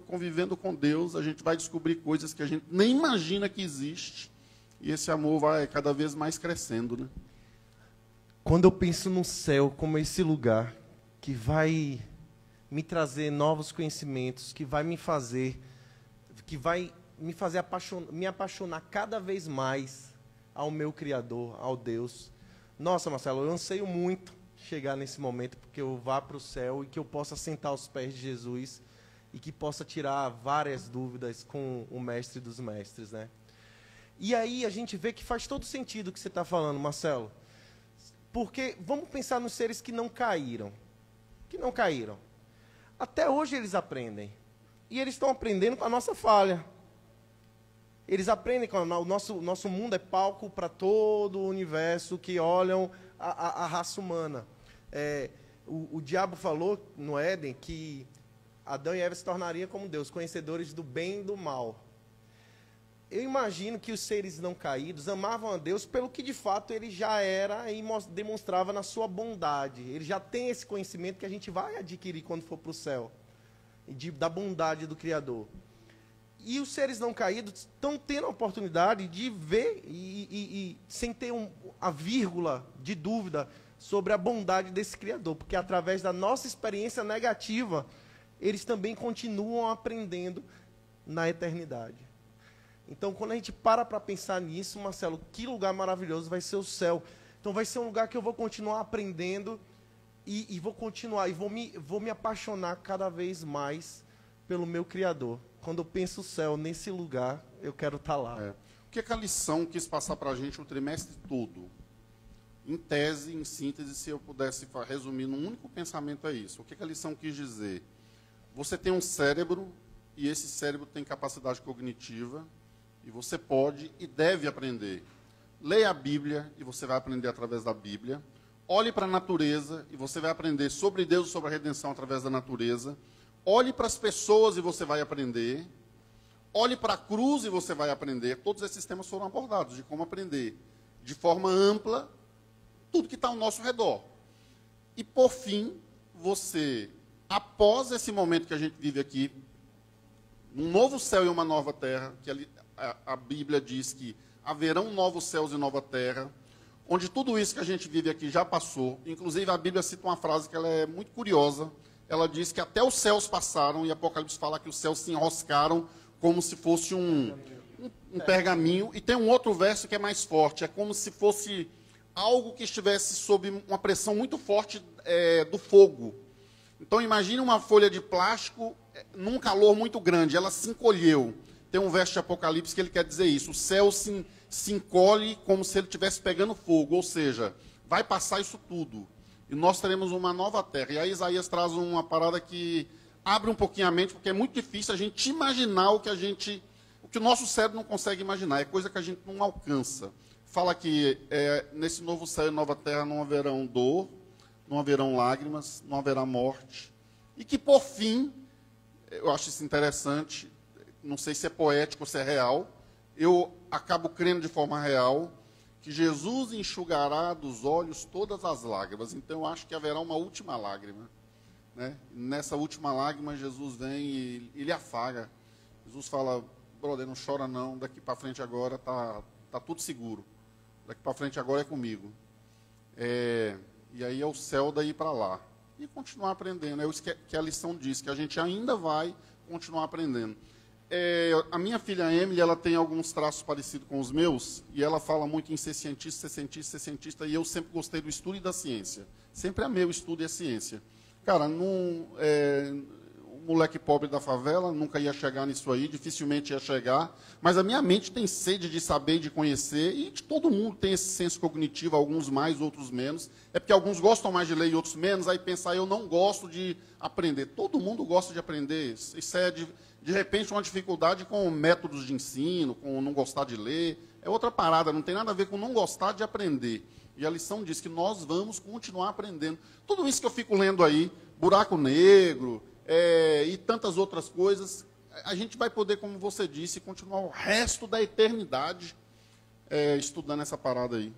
com Deus, a gente vai descobrir coisas que a gente nem imagina que existe, e esse amor vai cada vez mais crescendo, né? Quando eu penso no céu como esse lugar que vai me trazer novos conhecimentos, que vai me fazer me apaixonar cada vez mais ao meu Criador, ao Deus. Nossa, Marcelo, eu anseio muito chegar nesse momento, porque eu vá para o céu e que eu possa sentar aos pés de Jesus e que possa tirar várias dúvidas com o mestre dos mestres, né? E aí a gente vê que faz todo sentido o que você está falando, Marcelo. Porque vamos pensar nos seres que não caíram. Que não caíram. Até hoje eles aprendem. E eles estão aprendendo com a nossa falha. Eles aprendem com o nosso mundo é palco para todo o universo que olham a raça humana. O diabo falou no Éden que Adão e Eva se tornariam como Deus, conhecedores do bem e do mal. Eu imagino que os seres não caídos amavam a Deus pelo que de fato ele já era e demonstrava na sua bondade. Ele já tem esse conhecimento que a gente vai adquirir quando for para o céu, da bondade do Criador. E os seres não caídos estão tendo a oportunidade de ver e sem ter a vírgula de dúvida sobre a bondade desse Criador, porque através da nossa experiência negativa, eles também continuam aprendendo na eternidade. Então, quando a gente para pensar nisso, Marcelo, que lugar maravilhoso vai ser o céu. Então, vai ser um lugar que eu vou continuar aprendendo e vou continuar, e vou me apaixonar cada vez mais pelo meu Criador. Quando eu penso o céu nesse lugar, eu quero estar lá. O que a lição quis passar para a gente o trimestre todo? Em tese, em síntese, se eu pudesse resumir num único pensamento, é isso. O que a lição quis dizer? Você tem um cérebro, e esse cérebro tem capacidade cognitiva, e você pode e deve aprender. Leia a Bíblia, e você vai aprender através da Bíblia. Olhe para a natureza, e você vai aprender sobre Deus e sobre a redenção através da natureza. Olhe para as pessoas, e você vai aprender. Olhe para a cruz, e você vai aprender. Todos esses temas foram abordados, de como aprender de forma ampla tudo que está ao nosso redor. E, por fim, você, após esse momento que a gente vive aqui, um novo céu e uma nova terra, que a Bíblia diz que haverão novos céus e nova terra, onde tudo isso que a gente vive aqui já passou. Inclusive, a Bíblia cita uma frase que ela é muito curiosa. Ela diz que até os céus passaram, e Apocalipse fala que os céus se enroscaram como se fosse um pergaminho. E tem um outro verso que é mais forte, é como se fosse algo que estivesse sob uma pressão muito forte do fogo. Então, imagine uma folha de plástico num calor muito grande, ela se encolheu. Tem um verso de Apocalipse que ele quer dizer isso. O céu se encolhe como se ele estivesse pegando fogo, ou seja, vai passar isso tudo. E nós teremos uma nova terra. E aí Isaías traz uma parada que abre um pouquinho a mente, porque é muito difícil a gente imaginar o que o nosso cérebro não consegue imaginar. É coisa que a gente não alcança. Fala que nesse novo céu e nova terra não haverão dor, não haverão lágrimas, não haverá morte. E que, por fim, eu acho isso interessante, não sei se é poético ou se é real, eu acabo crendo de forma real, que Jesus enxugará dos olhos todas as lágrimas. Então, eu acho que haverá uma última lágrima. Né? Nessa última lágrima, Jesus vem e ele afaga. Jesus fala, brother, não chora não, daqui para frente agora tá tudo seguro. Daqui para frente agora é comigo. E aí é o céu daí para lá. E continuar aprendendo. É isso que a lição diz, que a gente ainda vai continuar aprendendo. A minha filha Emily, ela tem alguns traços parecidos com os meus, e ela fala muito em ser cientista, ser cientista, ser cientista, e eu sempre gostei do estudo e da ciência. Sempre amei o estudo e a ciência. Cara, o moleque pobre da favela nunca ia chegar nisso aí, dificilmente ia chegar, mas a minha mente tem sede de saber, de conhecer, e todo mundo tem esse senso cognitivo, alguns mais, outros menos. É porque alguns gostam mais de ler e outros menos, aí pensar, eu não gosto de aprender. Todo mundo gosta de aprender. Isso é, de repente, uma dificuldade com métodos de ensino, com não gostar de ler. É outra parada, não tem nada a ver com não gostar de aprender. E a lição diz que nós vamos continuar aprendendo. Tudo isso que eu fico lendo aí, buraco negro, e tantas outras coisas, a gente vai poder, como você disse, continuar o resto da eternidade estudando essa parada aí.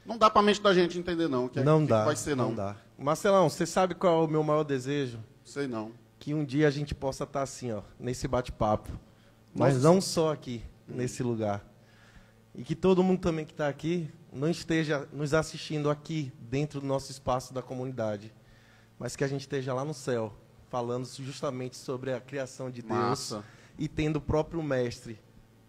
Não dá para a mente da gente entender, não. Não dá, vai ser, não dá. Marcelão, você sabe qual é o meu maior desejo? Sei não. Que um dia a gente possa estar assim, ó, nesse bate-papo. Mas não só aqui, nesse lugar. E que todo mundo também que está aqui não esteja nos assistindo aqui, dentro do nosso espaço da comunidade. Mas que a gente esteja lá no céu, falando justamente sobre a criação de Deus. Massa. E tendo o próprio Mestre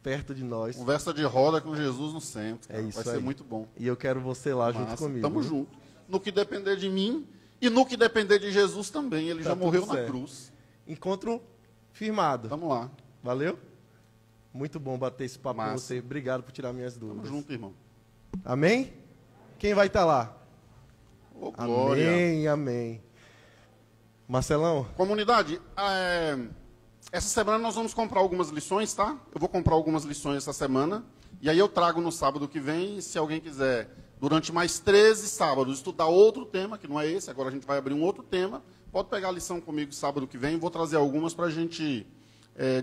perto de nós. Conversa de roda com Jesus no centro. Cara. É isso aí. Vai ser muito bom. E eu quero você lá Massa. junto comigo. Tamo junto. No que depender de mim e no que depender de Jesus também. Ele já morreu na cruz. Encontro firmado. Vamos lá. Valeu? Muito bom bater esse papo Massa. com você. Obrigado por tirar minhas dúvidas. Tamo junto, irmão. Amém? Quem vai estar lá? Ô, glória. Amém, amém. Marcelão? Comunidade, essa semana nós vamos comprar algumas lições, tá? Eu vou comprar algumas lições essa semana. E aí eu trago no sábado que vem, se alguém quiser, durante mais 13 sábados, estudar outro tema, que não é esse, agora a gente vai abrir um outro tema. Pode pegar a lição comigo sábado que vem, vou trazer algumas para a gente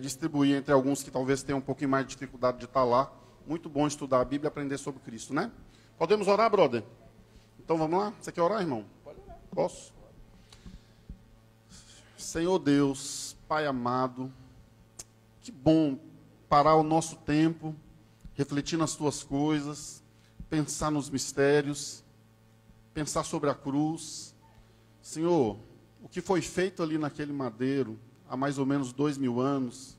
distribuir entre alguns que talvez tenham um pouquinho mais de dificuldade de estar lá. Muito bom estudar a Bíblia e aprender sobre Cristo, né? Podemos orar, brother? Então vamos lá? Você quer orar, irmão? Pode orar. Posso? Senhor Deus, Pai amado, que bom parar o nosso tempo, refletir nas Tuas coisas, pensar nos mistérios, pensar sobre a cruz. Senhor, o que foi feito ali naquele madeiro, há mais ou menos 2000 anos,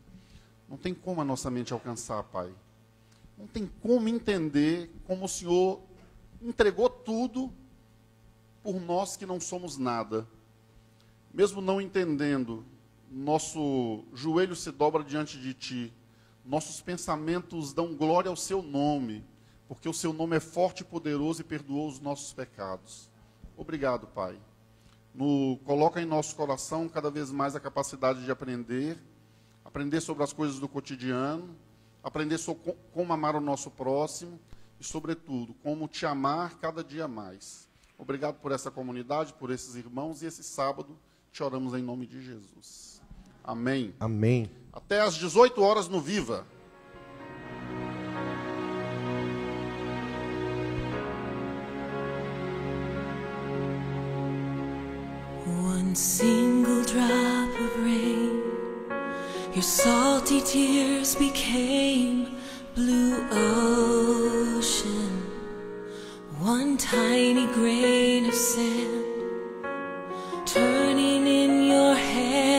não tem como a nossa mente alcançar, Pai. Não tem como entender como o Senhor entregou tudo por nós que não somos nada. Mesmo não entendendo, nosso joelho se dobra diante de Ti. Nossos pensamentos dão glória ao Seu nome, porque o Seu nome é forte e poderoso e perdoou os nossos pecados. Obrigado, Pai. Coloca em nosso coração cada vez mais a capacidade de aprender sobre as coisas do cotidiano, aprender sobre como amar o nosso próximo e, sobretudo, como Te amar cada dia mais. Obrigado por essa comunidade, por esses irmãos, e esse sábado te oramos em nome de Jesus. Amém. Amém. Até às 18 horas no Viva. One single drop of rain, your salty tears became blue ocean. One tiny grain of sand